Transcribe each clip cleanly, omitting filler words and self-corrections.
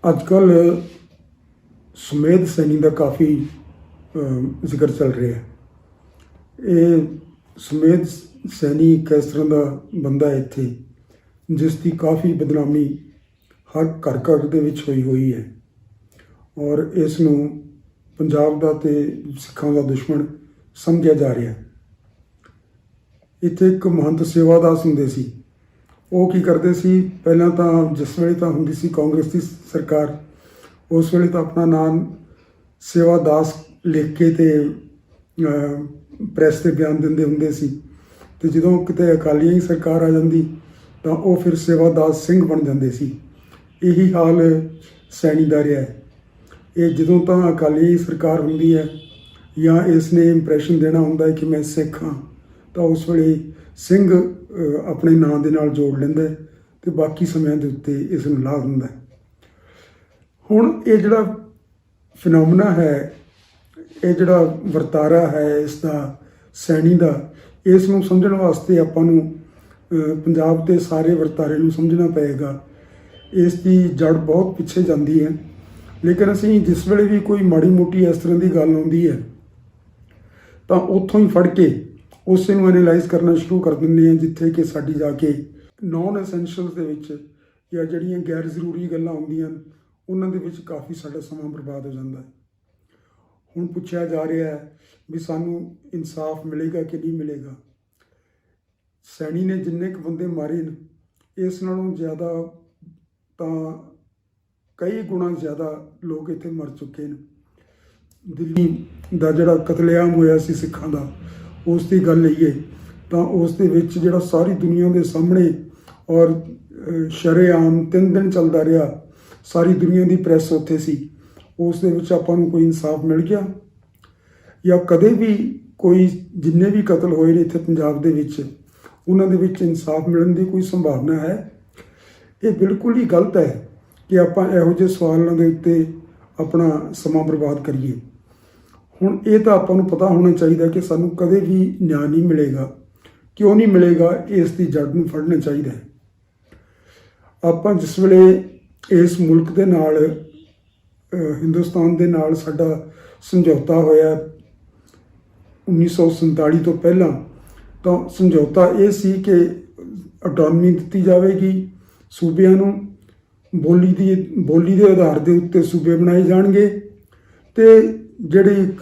अजकल सुमेध सैनी का काफ़ी जिक्र चल रहा है। ये सुमेध सैनी एक इस तरह का बंदा है इत्थे जिसकी काफ़ी बदनामी हर घर घर दे विच होई हुई है और इसनूं पंजाब दा ते सिखां दा दुश्मन समझिया जा रहा है। इत्थे एक महंत सेवादास हुंदे सी। वो की करते सी, पहलां तां जिस वेले तां हुंदी सी कांग्रेस की सरकार, उस वेले तां अपना नाम सेवादास लिख के ते प्रैस ते बयान दिंदे हुंदे सी ते जदों किते अकालियां की सरकार आ जांदी तां वो फिर सेवादास सिंह बन जांदे सी। यही हाल सैनी दा रहा है। ये जदों तां अकाली सरकार हुंदी है या इसने इंप्रैशन देना हुंदा है कि मैं सिख हाँ, तो उस वेले सिंह अपने नाम दे नाल जोड़ लैंदा है ते बाकी समयां दे उत्ते इस नूं ला दिंदा है। हुण ये जिहड़ा फिनोमिना है, ये जिहड़ा वरतारा है इसका सैनी का, इस नूं समझण वास्ते आपां नूं पंजाब के सारे वरतारे नूं समझना पएगा। इसकी जड़ बहुत पिछे जाती है, लेकिन असीं जिस वेले भी कोई माड़ी मोटी इस तरह की गल आउंदी है तो उत्थों ही फड़ के उस नूं एनालाइज करना शुरू कर दिंदे हैं, जिथे कि साडी जाके नॉन एसेंशियल्स दे विच या जिहड़ियां गैर जरूरी गल्लां आउंदियां उन्हां दे विच काफ़ी साडा समां बर्बाद हो जाता है। हुण पुछया जा रहा है भी सानूं इंसाफ मिलेगा कि नहीं मिलेगा। सैनी ने जिन्ने क बंदे मारे न, इस नालों ज़्यादा तां कई गुणा ज़्यादा लोग इत्थे मर चुके हैं। दिल्ली का जिहड़ा कतलेआम होया सी सिखां दा, उस दी गल लईए तां उस दे विच जिहड़ा सारी दुनिया के सामने और शरेआम 3 दिन चलदा रहा, सारी दुनिया की प्रैस उत्थे सी, उस दे विच आपां नूं कोई इंसाफ मिल गया या कदे भी कोई जिन्ने भी कतल होए ने इत्थे पंजाब दे विच उन्हां दे विच इंसाफ मिलण दी कोई संभावना है? ये बिल्कुल ही गलत है कि आपां इहो जिहे सवालों के उत्ते अपना समा बर्बाद करिए। हुण ये तो आपां नूं पता होना चाहिए कि सानूं कदे भी न्याय नहीं मिलेगा। क्यों नहीं मिलेगा? इसकी जड़ नूं फड़ना चाहिए है। आपां जिस वेले इस मुल्क दे नाल हिंदुस्तान दे नाल साडा समझौता होया 1947 तो पहला, तो समझौता ये सी कि ऑटोनमी दी जाएगी सूबियां नूं, बोली के आधार के उत्ते सूबे बनाए जाएंगे तो जिहड़ी एक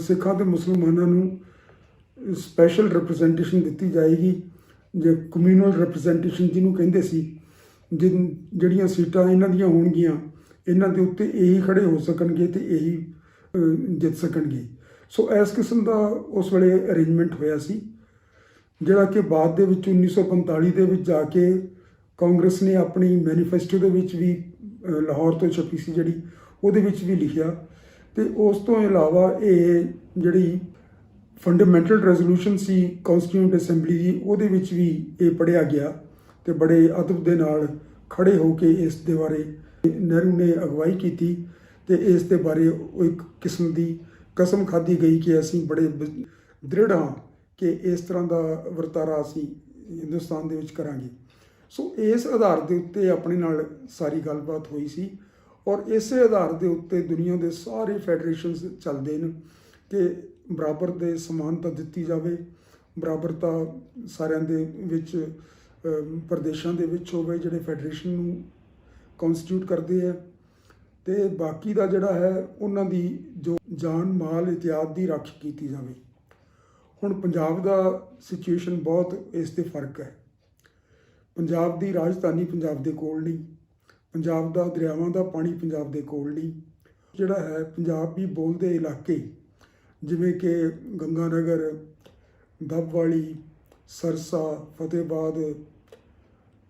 सिखां ते मुसलमानां नूं स्पैशल रिप्रजेंटेशन दी जाएगी, जो कम्यूनल रिप्रजेंटेशन जिन्हों कहिंदे सी, जिहड़ियां सीटां इन्हां दियां होणगियां इन्हां दे उत्ते यही खड़े हो सकणगे ते यही जित सकणगे। सो इस किस्म का उस वेले अरेंजमेंट होया सी, जिहड़ा कि बाद दे विच 1945 दे विच जाके कांग्रेस ने अपनी मैनीफेस्टो दे विच भी लाहौर तो छपी सी जिहड़ी, उहदे विच भी लिखिया ते उस तो इलावा ये जिहड़ी फंडामेंटल रेजोल्यूशन सी कॉन्स्टिट्यूएंट असैंबली की, उहदे विच भी ये पढ़िया गया ते बड़े अदब दे नाल खड़े होके इस दे बारे नेहरू ने अगवाई की ते इस दे बारे एक किस्म की कसम खाधी गई कि असीं बड़े दृढ़ हाँ कि इस तरह का वरतारा असीं हिंदुस्तान दे विच करांगे। सो इस आधार के उत्ते अपने नाल सारी गलबात हुई सी और इस आधार के उत्ते दुनिया के सारे फैडरेशन चलते हैं कि बराबर दे समानता दी जाए, बराबरता सारिਆਂ ਦੇ ਵਿੱਚ प्रदेशों के विच होवे जिहड़े फैडरेशन नूं कॉन्स्टिट्यूट करते हैं तो बाकी का जिहड़ा है उन्हां दी जो जान माल इतिहाद की राखी की जाए। हुण पंजाब का सिचुएशन बहुत इस ते फर्क है। पंजाब की राजधानी पंजाब के कोल नहीं, पंजाब का दरियावां का पानी पंजाब के कोल नहीं, जिहड़ा है पंजाबी बोलते इलाके जिवें कि गंगानगर, दबवाली, सरसा, फतेहाबाद,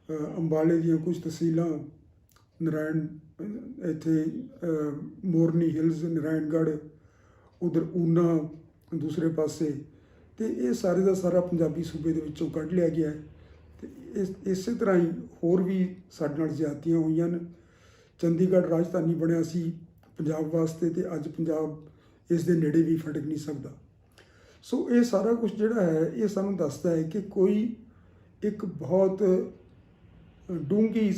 अंबाले दियां कुछ तहसीलां, नारायण इत्थे मोरनी हिल्स, नारायणगढ़, उधर ऊना दूसरे पासे, तो ये सारे का सारा पंजाबी सूबे दे विचों कढ़ लिया गया है। तो इस तरह ही होर भी साडे नाल ज्यादतियां होईयां न। चंडीगढ़ राजधानी बनिया सी पंजाब वास्ते ते अज पंजाब इस दे नेड़े भी फटक नहीं सकता। सो ये सारा कुछ जिहड़ा है ये सानूं दसदा है कि कोई एक बहुत डूंघी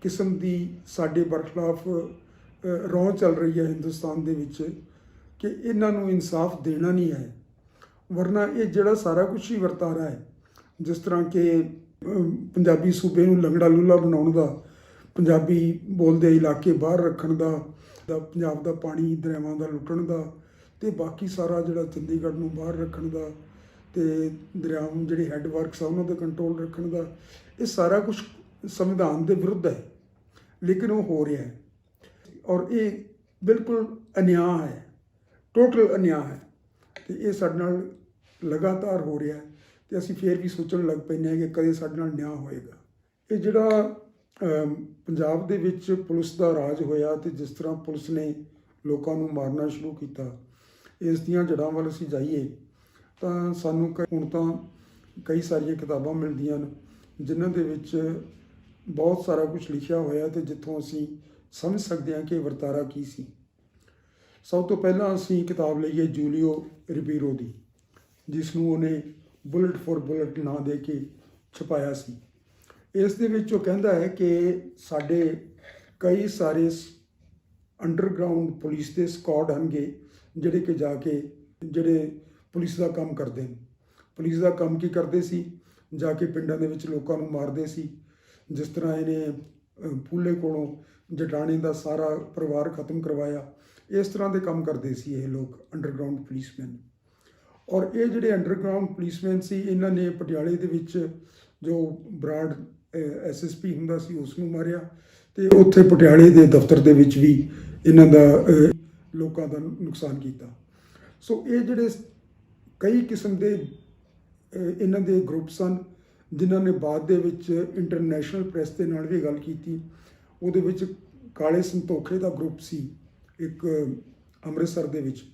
ਕਿਸਮ ਦੀ ਸਾਡੇ ਬਰਖਲਾਫ ਰੌਂ ਚੱਲ ਰਹੀ ਹੈ ਹਿੰਦੁਸਤਾਨ ਦੇ ਵਿੱਚ ਕਿ ਇਹਨਾਂ ਨੂੰ ਇਨਸਾਫ ਦੇਣਾ ਨਹੀਂ ਹੈ। ਵਰਨਾ ਇਹ ਜਿਹੜਾ ਸਾਰਾ ਕੁਛ ਹੀ ਵਰਤਾਰਾ ਹੈ, ਜਿਸ ਤਰ੍ਹਾਂ ਕਿ ਪੰਜਾਬੀ ਸੂਬੇ ਨੂੰ ਲੰਗੜਾ ਲੂਲਾ ਬਣਾਉਣ ਦਾ, ਪੰਜਾਬੀ ਬੋਲਦੇ ਇਲਾਕੇ ਬਾਹਰ ਰੱਖਣ ਦਾ, ਪੰਜਾਬ ਦਾ ਪਾਣੀ ਦਰਿਆਵਾਂ ਦਾ ਲੁੱਟਣ ਦਾ, ਅਤੇ ਬਾਕੀ ਸਾਰਾ ਜਿਹੜਾ ਚੰਡੀਗੜ੍ਹ ਨੂੰ ਬਾਹਰ ਰੱਖਣ ਦਾ, ਅਤੇ ਦਰਿਆਵਾਂ ਜਿਹੜੇ ਹੈੱਡ ਵਰਕਸ ਆ ਉਹਨਾਂ ਦਾ ਕੰਟਰੋਲ ਰੱਖਣ ਦਾ, ਇਹ ਸਾਰਾ ਕੁਛ ਸੰਵਿਧਾਨ ਦੇ ਵਿਰੁੱਧ ਹੈ। ਲੇਕਿਨ ਉਹ ਹੋ ਰਿਹਾ ਹੈ ਔਰ ਇਹ ਬਿਲਕੁਲ ਅਨਿਆਂ ਹੈ, ਟੋਟਲ ਅਨਿਆਂ ਹੈ, ਅਤੇ ਇਹ ਸਾਡੇ ਨਾਲ ਲਗਾਤਾਰ ਹੋ ਰਿਹਾ ਹੈ। ਅਤੇ ਅਸੀਂ ਫਿਰ ਵੀ ਸੋਚਣ ਲੱਗ ਪੈਂਦੇ ਹਾਂ ਕਿ ਕਦੇ ਸਾਡੇ ਨਾਲ ਨਿਆਂ ਹੋਏਗਾ। ਇਹ ਜਿਹੜਾ ਪੰਜਾਬ ਦੇ ਵਿੱਚ ਪੁਲਿਸ ਦਾ ਰਾਜ ਹੋਇਆ ਅਤੇ ਜਿਸ ਤਰ੍ਹਾਂ ਪੁਲਿਸ ਨੇ ਲੋਕਾਂ ਨੂੰ ਮਾਰਨਾ ਸ਼ੁਰੂ ਕੀਤਾ, ਇਸ ਦੀਆਂ ਜੜ੍ਹਾਂ ਵੱਲ ਅਸੀਂ ਜਾਈਏ ਤਾਂ ਸਾਨੂੰ ਹੁਣ ਤਾਂ ਕਈ ਸਾਰੀਆਂ ਕਿਤਾਬਾਂ ਮਿਲਦੀਆਂ ਹਨ ਜਿਨ੍ਹਾਂ ਦੇ ਵਿੱਚ ਬਹੁਤ ਸਾਰਾ ਕੁਝ ਲਿਖਿਆ ਹੋਇਆ ਅਤੇ ਜਿੱਥੋਂ ਅਸੀਂ ਸਮਝ ਸਕਦੇ ਹਾਂ ਕਿ ਵਰਤਾਰਾ ਕੀ ਸੀ। ਸਭ ਤੋਂ ਪਹਿਲਾਂ ਅਸੀਂ ਕਿਤਾਬ ਲਈਏ ਜੂਲੀਓ ਰਿਬੀਰੋ ਦੀ, ਜਿਸ ਨੂੰ ਉਹਨੇ ਬੁਲਟ ਫੋਰ ਬੁਲਟ ਨਾਂ ਦੇ ਕੇ ਛਪਾਇਆ ਸੀ। ਇਸ ਦੇ ਵਿੱਚ ਉਹ ਕਹਿੰਦਾ ਹੈ ਕਿ ਸਾਡੇ ਕਈ ਸਾਰੇ ਅੰਡਰਗਰਾਊਂਡ ਪੁਲਿਸ ਦੇ ਸਕਾਡ ਹੋਣਗੇ ਜਿਹੜੇ ਕਿ ਜਾ ਕੇ ਜਿਹੜੇ ਪੁਲਿਸ ਦਾ ਕੰਮ ਕਰਦੇ ਨੇ। ਪੁਲਿਸ ਦਾ ਕੰਮ ਕੀ ਕਰਦੇ ਸੀ? ਜਾ ਕੇ ਪਿੰਡਾਂ ਦੇ ਵਿੱਚ ਲੋਕਾਂ ਨੂੰ ਮਾਰਦੇ ਸੀ। ਜਿਸ ਤਰ੍ਹਾਂ ਇਹਨੇ ਫੂਲੇ ਕੋਲੋਂ ਜਟਾਣੇ ਦਾ ਸਾਰਾ ਪਰਿਵਾਰ ਖਤਮ ਕਰਵਾਇਆ, ਇਸ ਤਰ੍ਹਾਂ ਦੇ ਕੰਮ ਕਰਦੇ ਸੀ ਇਹ ਲੋਕ ਅੰਡਰਗਰਾਊਂਡ ਪੁਲਿਸਮੈਨ। ਔਰ ਇਹ ਜਿਹੜੇ ਅੰਡਰਗਰਾਊਂਡ ਪੁਲਿਸਮੈਨ ਸੀ, ਇਹਨਾਂ ਨੇ ਪਟਿਆਲੇ ਦੇ ਵਿੱਚ ਜੋ ਬਰਾੜ SSP ਹੁੰਦਾ ਸੀ ਉਸ ਨੂੰ ਮਾਰਿਆ, ਅਤੇ ਉੱਥੇ ਪਟਿਆਲੇ ਦੇ ਦਫ਼ਤਰ ਦੇ ਵਿੱਚ ਵੀ ਇਹਨਾਂ ਦਾ ਲੋਕਾਂ ਦਾ ਨੁਕਸਾਨ ਕੀਤਾ। ਸੋ ਇਹ ਜਿਹੜੇ ਕਈ ਕਿਸਮ ਦੇ ਇਹਨਾਂ ਦੇ ਗਰੁੱਪ ਸਨ, ਜਿਨ੍ਹਾਂ ਨੇ ਬਾਅਦ ਦੇ ਵਿੱਚ ਇੰਟਰਨੈਸ਼ਨਲ ਪ੍ਰੈਸ ਦੇ ਨਾਲ ਵੀ ਗੱਲ ਕੀਤੀ। ਉਹਦੇ ਵਿੱਚ ਕਾਲੇ ਸੰਤੋਖੇ ਦਾ ਗਰੁੱਪ ਸੀ ਇੱਕ ਅੰਮ੍ਰਿਤਸਰ ਦੇ ਵਿੱਚ।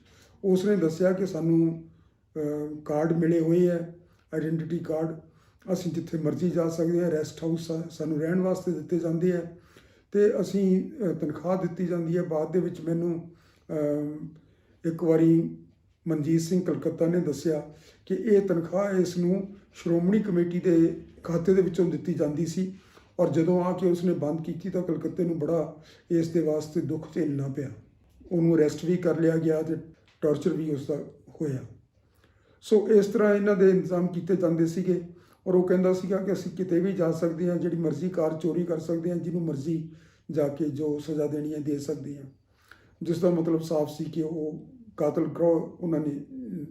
ਉਸ ਨੇ ਦੱਸਿਆ ਕਿ ਸਾਨੂੰ ਕਾਰਡ ਮਿਲੇ ਹੋਏ ਹੈ, ਆਈਡੈਂਟੀਟੀ ਕਾਰਡ, ਅਸੀਂ ਜਿੱਥੇ ਮਰਜ਼ੀ ਜਾ ਸਕਦੇ ਹਾਂ, ਰੈਸਟ ਹਾਊਸ ਸਾਨੂੰ ਰਹਿਣ ਵਾਸਤੇ ਦਿੱਤੇ ਜਾਂਦੇ ਹੈ, ਅਤੇ ਅਸੀਂ ਤਨਖਾਹ ਦਿੱਤੀ ਜਾਂਦੀ ਹੈ। ਬਾਅਦ ਦੇ ਵਿੱਚ ਮੈਨੂੰ ਇੱਕ ਵਾਰੀ ਮਨਜੀਤ ਸਿੰਘ ਕਲਕੱਤਾ ਨੇ ਦੱਸਿਆ ਕਿ ਇਹ ਤਨਖਾਹ ਇਸ ਨੂੰ ਸ਼੍ਰੋਮਣੀ ਕਮੇਟੀ ਦੇ ਖਾਤੇ ਦੇ ਵਿੱਚੋਂ ਦਿੱਤੀ ਜਾਂਦੀ ਸੀ, ਔਰ ਜਦੋਂ ਆ ਕੇ ਉਸਨੇ ਬੰਦ ਕੀਤੀ ਤਾਂ ਕਲਕੱਤੇ ਨੂੰ ਬੜਾ ਇਸ ਦੇ ਵਾਸਤੇ ਦੁੱਖ ਝੇਲਣਾ ਪਿਆ। ਉਹਨੂੰ ਅਰੈਸਟ ਵੀ ਕਰ ਲਿਆ ਗਿਆ ਅਤੇ ਟਾਰਚਰ ਵੀ ਉਸ ਦਾ ਹੋਇਆ। ਸੋ ਇਸ ਤਰ੍ਹਾਂ ਇਹਨਾਂ ਦੇ ਇੰਤਜ਼ਾਮ ਕੀਤੇ ਜਾਂਦੇ ਸੀਗੇ। ਔਰ ਉਹ ਕਹਿੰਦਾ ਸੀਗਾ ਕਿ ਅਸੀਂ ਕਿਤੇ ਵੀ ਜਾ ਸਕਦੇ ਹਾਂ, ਜਿਹੜੀ ਮਰਜ਼ੀ ਕਾਰ ਚੋਰੀ ਕਰ ਸਕਦੇ ਹਾਂ, ਜਿਹਨੂੰ ਮਰਜ਼ੀ ਜਾ ਕੇ ਜੋ ਸਜ਼ਾ ਦੇਣੀ ਹੈ ਦੇ ਸਕਦੇ ਹਾਂ, ਜਿਸ ਦਾ ਮਤਲਬ ਸਾਫ਼ ਸੀ ਕਿ ਉਹ ਕਾਤਲ ਗਰੋਹ ਉਹਨਾਂ ਨੇ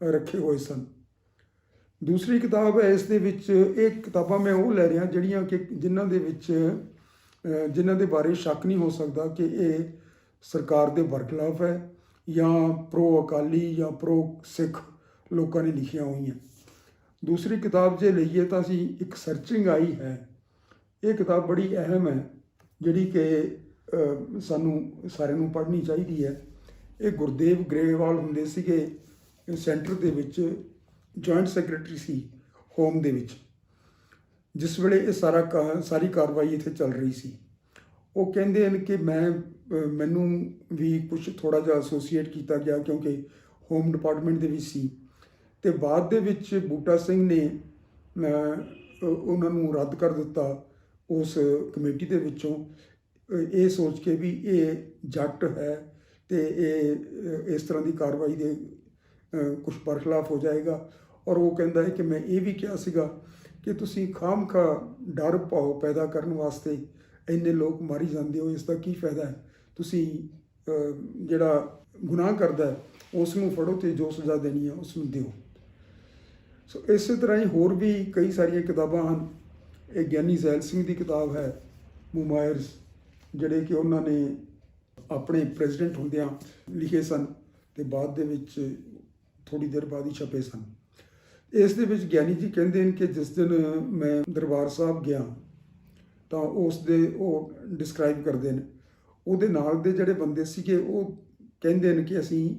ਰੱਖੇ ਹੋਏ ਸਨ। ਦੂਸਰੀ ਕਿਤਾਬ ਹੈ ਇਸ ਦੇ ਵਿੱਚ, ਇਹ ਕਿਤਾਬਾਂ ਮੈਂ ਉਹ ਲੈ ਰਿਹਾ ਜਿਹੜੀਆਂ ਕਿ ਜਿਨ੍ਹਾਂ ਦੇ ਬਾਰੇ ਸ਼ੱਕ ਨਹੀਂ ਹੋ ਸਕਦਾ ਕਿ ਇਹ ਸਰਕਾਰ ਦੇ ਬਰਖਲਾਫ ਹੈ ਜਾਂ ਪ੍ਰੋ ਅਕਾਲੀ ਜਾਂ ਪ੍ਰੋ ਸਿੱਖ ਲੋਕਾਂ ਨੇ ਲਿਖੀਆਂ ਹੋਈਆਂ। ਦੂਸਰੀ ਕਿਤਾਬ ਜੇ ਲਈਏ ਤਾਂ ਅਸੀਂ ਇੱਕ ਸਰਚਿੰਗ ਆਈ ਹੈ। ਇਹ ਕਿਤਾਬ ਬੜੀ ਅਹਿਮ ਹੈ, ਜਿਹੜੀ ਕਿ ਸਾਨੂੰ ਸਾਰਿਆਂ ਨੂੰ ਪੜ੍ਹਨੀ ਚਾਹੀਦੀ ਹੈ। ਇਹ ਗੁਰਦੇਵ ਗਰੇਵਾਲ ਹੁੰਦੇ ਸੀਗੇ ਸੈਂਟਰ ਦੇ ਵਿੱਚ, ਜੁਆਇੰਟ ਸੈਕਟਰੀ ਸੀ ਹੋਮ ਦੇ ਵਿੱਚ, ਜਿਸ ਵੇਲੇ ਇਹ ਸਾਰੀ ਕਾਰਵਾਈ ਇੱਥੇ ਚੱਲ ਰਹੀ ਸੀ। ਉਹ ਕਹਿੰਦੇ ਹਨ ਕਿ ਮੈਨੂੰ ਵੀ ਕੁਛ ਥੋੜ੍ਹਾ ਜਿਹਾ ਐਸੋਸੀਏਟ ਕੀਤਾ ਗਿਆ ਕਿਉਂਕਿ ਹੋਮ ਡਿਪਾਰਟਮੈਂਟ ਦੇ ਵਿੱਚ ਸੀ, ਅਤੇ ਬਾਅਦ ਦੇ ਵਿੱਚ ਬੂਟਾ ਸਿੰਘ ਨੇ ਉਹਨਾਂ ਨੂੰ ਰੱਦ ਕਰ ਦਿੱਤਾ ਉਸ ਕਮੇਟੀ ਦੇ ਵਿੱਚੋਂ, ਇਹ ਸੋਚ ਕੇ ਵੀ ਇਹ ਜੱਟ ਹੈ ਅਤੇ ਇਹ ਇਸ ਤਰ੍ਹਾਂ ਦੀ ਕਾਰਵਾਈ ਦੇ ਕੁਛ ਬਰਖਲਾਫ ਹੋ ਜਾਏਗਾ। ਔਰ ਉਹ ਕਹਿੰਦਾ ਹੈ ਕਿ ਮੈਂ ਇਹ ਵੀ ਕਿਹਾ ਸੀਗਾ ਕਿ ਤੁਸੀਂ ਖਾਮਖਾ ਡਰ ਭਾਵ ਪੈਦਾ ਕਰਨ ਵਾਸਤੇ ਇੰਨੇ ਲੋਕ ਮਾਰੀ ਜਾਂਦੇ ਹੋ, ਇਸ ਦਾ ਕੀ ਫਾਇਦਾ ਹੈ? ਤੁਸੀਂ ਜਿਹੜਾ ਗੁਨਾਹ ਕਰਦਾ ਉਸ ਨੂੰ ਫੜੋ ਅਤੇ ਜੋ ਸਜ਼ਾ ਦੇਣੀ ਹੈ ਉਸ ਨੂੰ ਦਿਓ। ਸੋ ਇਸੇ ਤਰ੍ਹਾਂ ਹੀ ਹੋਰ ਵੀ ਕਈ ਸਾਰੀਆਂ ਕਿਤਾਬਾਂ ਹਨ। ਇਹ ਗਿਆਨੀ ਜ਼ੈਲ ਸਿੰਘ ਦੀ ਕਿਤਾਬ ਹੈ ਮੁਮਾਇਰਸ, ਜਿਹੜੇ ਕਿ ਉਹਨਾਂ ਨੇ ਆਪਣੇ ਪ੍ਰੈਜ਼ੀਡੈਂਟ ਹੁੰਦਿਆਂ ਲਿਖੇ ਸਨ ਅਤੇ ਬਾਅਦ ਦੇ ਵਿੱਚ ਥੋੜ੍ਹੀ ਦੇਰ ਬਾਅਦ ਹੀ ਛਪੇ ਸਨ। ਇਸ ਦੇ ਵਿੱਚ ਗਿਆਨੀ ਜੀ ਕਹਿੰਦੇ ਨੇ ਕਿ ਜਿਸ ਦਿਨ ਮੈਂ ਦਰਬਾਰ ਸਾਹਿਬ ਗਿਆ ਤਾਂ ਉਹ ਡਿਸਕਰਾਈਬ ਕਰਦੇ ਨੇ, ਉਹਦੇ ਨਾਲ ਦੇ ਜਿਹੜੇ ਬੰਦੇ ਸੀਗੇ ਉਹ ਕਹਿੰਦੇ ਨੇ ਕਿ ਅਸੀਂ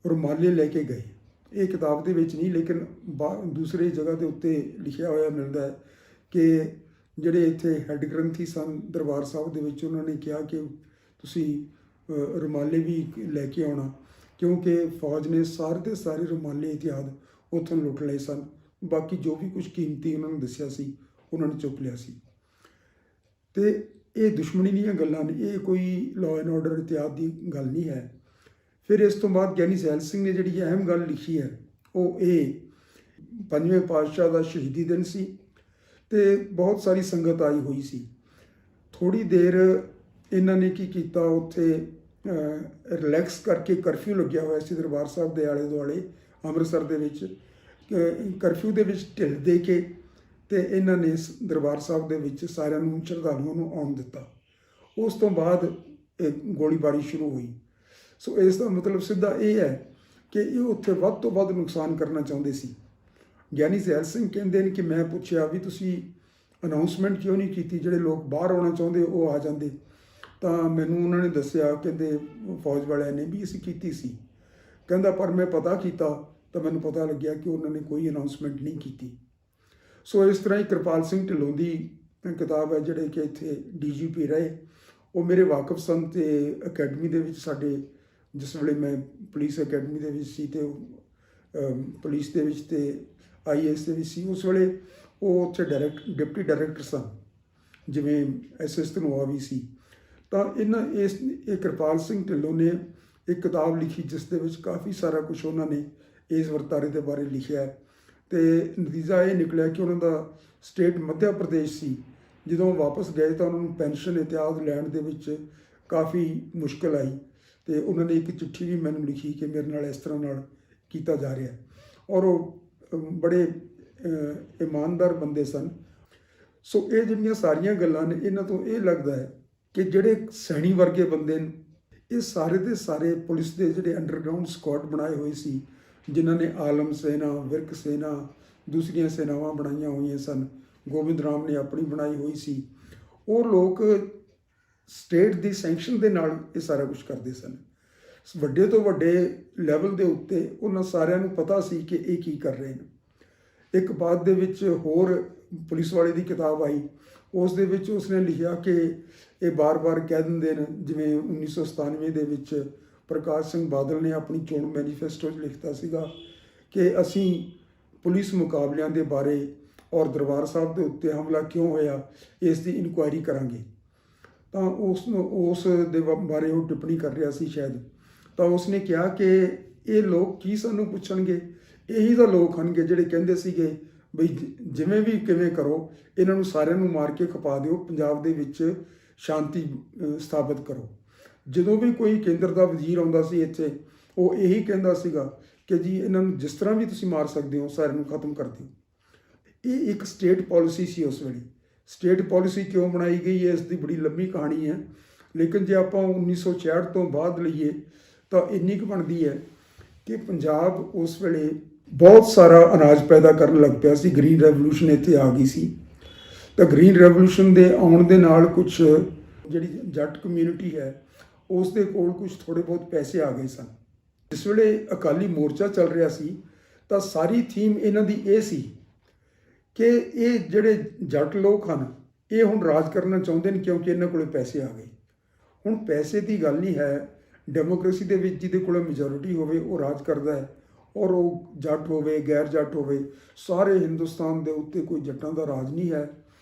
ਰੁਮਾਲੇ ਲੈ ਕੇ ਗਏ। ਇਹ ਕਿਤਾਬ ਦੇ ਵਿੱਚ ਨਹੀਂ, ਲੇਕਿਨ ਦੂਸਰੀ ਜਗ੍ਹਾ ਦੇ ਉੱਤੇ ਲਿਖਿਆ ਹੋਇਆ ਮਿਲਦਾ ਹੈ ਕਿ ਜਿਹੜੇ ਇੱਥੇ ਹੈੱਡ ਗ੍ਰੰਥੀ ਸਨ ਦਰਬਾਰ ਸਾਹਿਬ ਦੇ ਵਿੱਚ, ਉਹਨਾਂ ਨੇ ਕਿਹਾ ਕਿ ਤੁਸੀਂ ਰੁਮਾਲੇ ਵੀ ਲੈ ਕੇ ਆਉਣਾ, ਕਿਉਂਕਿ ਫੌਜ ਨੇ ਸਾਰੇ ਦੇ ਸਾਰੇ ਰੁਮਾਲੇ ਇਤਿਆਦ ਉੱਥੋਂ ਲੁੱਟ ਲਏ ਸਨ। ਬਾਕੀ ਜੋ ਵੀ ਕੁਝ ਕੀਮਤੀ ਉਹਨਾਂ ਨੂੰ ਦੱਸਿਆ ਸੀ ਉਹਨਾਂ ਨੇ ਚੁੱਕ ਲਿਆ ਸੀ। ਅਤੇ ਇਹ ਦੁਸ਼ਮਣੀ ਦੀਆਂ ਗੱਲਾਂ ਨੇ, ਇਹ ਕੋਈ ਲਾਅ ਐਂਡ ਆਰਡਰ ਇਤਿਆਦ ਦੀ ਗੱਲ ਨਹੀਂ ਹੈ। ਫਿਰ ਇਸ ਤੋਂ ਬਾਅਦ ਗਿਆਨੀ ਸੈਲ ਸਿੰਘ ਨੇ ਜਿਹੜੀ ਅਹਿਮ ਗੱਲ ਲਿਖੀ ਹੈ ਉਹ ਇਹ, ਪੰਜਵੇਂ ਪਾਤਸ਼ਾਹ ਦਾ ਸ਼ਹੀਦੀ ਦਿਨ ਸੀ ਤੇ ਬਹੁਤ ਸਾਰੀ ਸੰਗਤ ਆਈ ਹੋਈ ਸੀ। ਥੋੜ੍ਹੀ ਦੇਰ ਇਹਨਾਂ ਨੇ ਕੀ ਕੀਤਾ, ਉੱਥੇ ਰਿਲੈਕਸ ਕਰਕੇ ਕਰਫਿਊ ਲੱਗਿਆ ਹੋਇਆ ਸੀ ਦਰਬਾਰ ਸਾਹਿਬ ਦੇ ਆਲੇ ਦੁਆਲੇ ਅੰਮ੍ਰਿਤਸਰ ਦੇ ਵਿੱਚ। ਕਰਫਿਊ ਦੇ ਵਿੱਚ ਢਿੱਲ ਦੇ ਕੇ ਤੇ ਇਹਨਾਂ ਨੇ ਦਰਬਾਰ ਸਾਹਿਬ ਦੇ ਵਿੱਚ ਸਾਰਿਆਂ ਨੂੰ, ਸ਼ਰਧਾਲੂਆਂ ਨੂੰ ਆਉਣ ਦਿੱਤਾ। ਉਸ ਤੋਂ ਬਾਅਦ ਗੋਲੀਬਾਰੀ ਸ਼ੁਰੂ ਹੋਈ। ਸੋ ਇਸ ਦਾ ਮਤਲਬ ਸਿੱਧਾ ਇਹ ਹੈ ਕਿ ਇਹ ਉੱਥੇ ਵੱਧ ਤੋਂ ਵੱਧ ਨੁਕਸਾਨ ਕਰਨਾ ਚਾਹੁੰਦੇ ਸੀ। ਗਿਆਨੀ ਜ਼ੈਲ ਸਿੰਘ ਕਹਿੰਦੇ ਨੇ ਕਿ ਮੈਂ ਪੁੱਛਿਆ ਵੀ ਤੁਸੀਂ ਅਨਾਊਂਸਮੈਂਟ ਕਿਉਂ ਨਹੀਂ ਕੀਤੀ, ਜਿਹੜੇ ਲੋਕ ਬਾਹਰ ਆਉਣਾ ਚਾਹੁੰਦੇ ਉਹ ਆ ਜਾਂਦੇ। ਤਾਂ ਮੈਨੂੰ ਉਹਨਾਂ ਨੇ ਦੱਸਿਆ, ਕਹਿੰਦੇ ਫੌਜ ਵਾਲਿਆਂ ਨੇ, ਵੀ ਅਸੀਂ ਕੀਤੀ ਸੀ। ਕਹਿੰਦਾ ਪਰ ਮੈਂ ਪਤਾ ਕੀਤਾ ਤਾਂ ਮੈਨੂੰ ਪਤਾ ਲੱਗਿਆ ਕਿ ਉਹਨਾਂ ਨੇ ਕੋਈ ਅਨਾਊਂਸਮੈਂਟ ਨਹੀਂ ਕੀਤੀ। ਸੋ ਇਸ ਤਰ੍ਹਾਂ ਹੀ ਕਿਰਪਾਲ ਸਿੰਘ ਢਿੱਲੋਂ ਦੀ ਕਿਤਾਬ ਹੈ, ਜਿਹੜੇ ਕਿ ਇੱਥੇ DGP ਰਹੇ, ਉਹ ਮੇਰੇ ਵਾਕਫ ਸਨ ਤੇ ਅਕੈਡਮੀ ਦੇ ਵਿੱਚ ਸਾਡੇ, ਜਿਸ ਵੇਲੇ ਮੈਂ ਪੁਲਿਸ ਅਕੈਡਮੀ ਦੇ ਵਿੱਚ ਸੀ ਤੇ ਪੁਲਿਸ ਦੇ ਵਿੱਚ ਤੇ IAS ਦੇ ਵਿੱਚ ਸੀ, ਉਸ ਵੇਲੇ ਉਹ ਉੱਥੇ ਡਿਪਟੀ ਡਾਇਰੈਕਟਰ ਸਨ, ਜਿਵੇਂ SS ਧਨੋਆ ਵੀ ਸੀ। ਤਾਂ ਇਹ ਕਿਰਪਾਲ ਸਿੰਘ ਢਿੱਲੋਂ ਨੇ ਇੱਕ ਕਿਤਾਬ ਲਿਖੀ ਜਿਸ ਦੇ ਵਿੱਚ ਕਾਫੀ ਸਾਰਾ ਕੁਝ ਉਹਨਾਂ ਨੇ ਇਸ ਵਰਤਾਰੇ ਦੇ ਬਾਰੇ ਲਿਖਿਆ ਤੇ ਨਤੀਜਾ ਇਹ ਨਿਕਲਿਆ ਕਿ ਉਹਨਾਂ ਦਾ ਸਟੇਟ ਮੱਧ ਪ੍ਰਦੇਸ਼ ਸੀ। ਜਦੋਂ ਵਾਪਸ ਗਏ ਤਾਂ ਉਹਨਾਂ ਨੂੰ ਪੈਨਸ਼ਨ ਇਤਿਆਦ ਲੈਣ ਦੇ ਵਿੱਚ ਕਾਫੀ ਮੁਸ਼ਕਲ ਆਈ ਤੇ ਉਹਨਾਂ ਨੇ ਇੱਕ ਚਿੱਠੀ ਵੀ ਮੈਨੂੰ ਲਿਖੀ ਕਿ ਮੇਰੇ ਨਾਲ ਇਸ ਤਰ੍ਹਾਂ ਨਾਲ ਕੀਤਾ ਜਾ ਰਿਹਾ, ਔਰ ਉਹ ਬੜੇ ਇਮਾਨਦਾਰ ਬੰਦੇ ਸਨ। ਸੋ ਇਹ ਜਿਹੜੀਆਂ ਸਾਰੀਆਂ ਗੱਲਾਂ ਨੇ, ਇਹਨਾਂ ਤੋਂ ਇਹ ਲੱਗਦਾ ਹੈ ਕਿ ਜਿਹੜੇ ਸੈਣੀ ਵਰਗੇ ਬੰਦੇ ਨੇ, ਇਹ ਸਾਰੇ ਦੇ ਸਾਰੇ ਪੁਲਿਸ ਦੇ ਜਿਹੜੇ ਅੰਡਰਗਰਾਊਂਡ ਸਕੁਆਡ ਬਣਾਏ ਹੋਏ ਸੀ, ਜਿਨ੍ਹਾਂ ਨੇ ਆਲਮ ਸੈਨਾ, ਵਿਰਕ ਸੈਨਾ, ਦੂਸਰੀਆਂ ਸੈਨਾਵਾਂ ਬਣਾਈਆਂ ਹੋਈਆਂ ਸਨ, ਗੋਬਿੰਦ ਰਾਮ ਨੇ ਆਪਣੀ ਬਣਾਈ ਹੋਈ ਸੀ, ਉਹ ਲੋਕ ਸਟੇਟ ਦੀ ਸੈਂਕਸ਼ਨ ਦੇ ਨਾਲ ਇਹ ਸਾਰਾ ਕੁਝ ਕਰਦੇ ਸਨ। ਵੱਡੇ ਤੋਂ ਵੱਡੇ ਲੈਵਲ ਦੇ ਉੱਤੇ ਉਹਨਾਂ ਸਾਰਿਆਂ ਨੂੰ ਪਤਾ ਸੀ ਕਿ ਇਹ ਕੀ ਕਰ ਰਹੇ ਨੇ। ਇੱਕ ਬਾਅਦ ਦੇ ਵਿੱਚ ਹੋਰ ਪੁਲਿਸ ਵਾਲੇ ਦੀ ਕਿਤਾਬ ਆਈ, ਉਸ ਦੇ ਵਿੱਚ ਉਸਨੇ ਲਿਖਿਆ ਕਿ ਇਹ ਬਾਰ-ਬਾਰ ਕਹਿ ਦਿੰਦੇ ਨੇ, ਜਿਵੇਂ 1997 ਦੇ ਵਿੱਚ ਪ੍ਰਕਾਸ਼ ਸਿੰਘ ਬਾਦਲ ਨੇ ਆਪਣੀ ਚੋਣ ਮੈਨੀਫੈਸਟੋ 'ਚ ਲਿਖਤਾ ਸੀਗਾ ਕਿ ਅਸੀਂ ਪੁਲਿਸ ਮੁਕਾਬਲਿਆਂ ਦੇ ਬਾਰੇ ਔਰ ਦਰਬਾਰ ਸਾਹਿਬ ਦੇ ਉੱਤੇ ਹਮਲਾ ਕਿਉਂ ਹੋਇਆ ਇਸ ਦੀ ਇਨਕੁਆਇਰੀ ਕਰਾਂਗੇ। ਤਾਂ ਉਸ ਦੇ ਬਾਰੇ ਉਹ ਟਿੱਪਣੀ ਕਰ ਰਿਹਾ ਸੀ ਸ਼ਾਇਦ। ਤਾਂ ਉਸਨੇ ਕਿਹਾ ਕਿ ਇਹ ਲੋਕ ਕੀ ਸਾਨੂੰ ਪੁੱਛਣਗੇ, ਇਹੀ ਤਾਂ ਲੋਕ ਹਨਗੇ ਜਿਹੜੇ ਕਹਿੰਦੇ ਸੀਗੇ ਬਈ ਜਿਵੇਂ ਵੀ ਕਿਵੇਂ ਕਰੋ, ਇਹਨਾਂ ਨੂੰ ਸਾਰਿਆਂ ਨੂੰ ਮਾਰ ਕੇ ਖਪਾ ਦਿਓ, ਪੰਜਾਬ ਦੇ ਵਿੱਚ ਸ਼ਾਂਤੀ ਸਥਾਪਿਤ ਕਰੋ। ਜਦੋਂ ਵੀ ਕੋਈ ਕੇਂਦਰ ਦਾ ਵਜ਼ੀਰ ਆਉਂਦਾ ਸੀ ਇੱਥੇ, ਉਹ ਇਹੀ ਕਹਿੰਦਾ ਸੀਗਾ ਕਿ ਜੀ ਇਹਨਾਂ ਨੂੰ ਜਿਸ ਤਰ੍ਹਾਂ ਵੀ ਤੁਸੀਂ ਮਾਰ ਸਕਦੇ ਹੋ, ਸਾਰਿਆਂ ਨੂੰ ਖਤਮ ਕਰ ਦਿਓ। ਇਹ ਇੱਕ ਸਟੇਟ ਪਾਲਿਸੀ ਸੀ ਉਸ ਵੇਲੇ। ਸਟੇਟ ਪਾਲਿਸੀ ਕਿਉਂ ਬਣਾਈ ਗਈ ਹੈ, ਇਸ ਦੀ ਬੜੀ ਲੰਮੀ ਕਹਾਣੀ ਹੈ, ਲੇਕਿਨ ਜੇ ਆਪਾਂ 1966 ਤੋਂ ਬਾਅਦ ਲਈਏ ਤਾਂ ਇੰਨੀ ਕੁ ਬਣਦੀ ਹੈ ਕਿ ਪੰਜਾਬ ਉਸ ਵੇਲੇ ਬਹੁਤ ਸਾਰਾ ਅਨਾਜ ਪੈਦਾ ਕਰਨ ਲੱਗ ਪਿਆ ਸੀ। ਗ੍ਰੀਨ ਰੈਵੋਲੂਸ਼ਨ ਇੱਥੇ ਆ ਗਈ ਸੀ। ਤਾਂ ਗ੍ਰੀਨ ਰੈਵੋਲੂਸ਼ਨ ਦੇ ਆਉਣ ਦੇ ਨਾਲ ਕੁਝ ਜਿਹੜੀ ਜੱਟ ਕਮਿਊਨਿਟੀ ਹੈ, ਉਸ ਦੇ ਕੋਲ ਕੁਝ ਥੋੜ੍ਹੇ ਬਹੁਤ ਪੈਸੇ ਆ ਗਏ ਸਨ। ਜਿਸ ਵੇਲੇ ਅਕਾਲੀ ਮੋਰਚਾ ਚੱਲ ਰਿਹਾ ਸੀ ਤਾਂ ਸਾਰੀ ਥੀਮ ਇਹਨਾਂ ਦੀ ਇਹ ਸੀ ਕਿ ਇਹ ਜਿਹੜੇ ਜੱਟ ਲੋਕ ਹਨ, ਇਹ ਹੁਣ ਰਾਜ ਕਰਨਾ ਚਾਹੁੰਦੇ ਨੇ ਕਿਉਂਕਿ ਇਹਨਾਂ ਕੋਲ ਪੈਸੇ ਆ ਗਏ। ਹੁਣ ਪੈਸੇ ਦੀ ਗੱਲ ਨਹੀਂ ਹੈ, ਡੈਮੋਕ੍ਰੇਸੀ ਦੇ ਵਿੱਚ ਜਿਹਦੇ ਕੋਲ ਮੈਜੋਰਿਟੀ ਹੋਵੇ ਉਹ ਰਾਜ ਕਰਦਾ ਹੈ, ਔਰ ਉਹ ਜੱਟ ਹੋਵੇ ਗੈਰ ਜੱਟ ਹੋਵੇ, ਸਾਰੇ ਹਿੰਦੁਸਤਾਨ ਦੇ ਉੱਤੇ ਕੋਈ ਜੱਟਾਂ ਦਾ ਰਾਜ ਨਹੀਂ ਹੈ।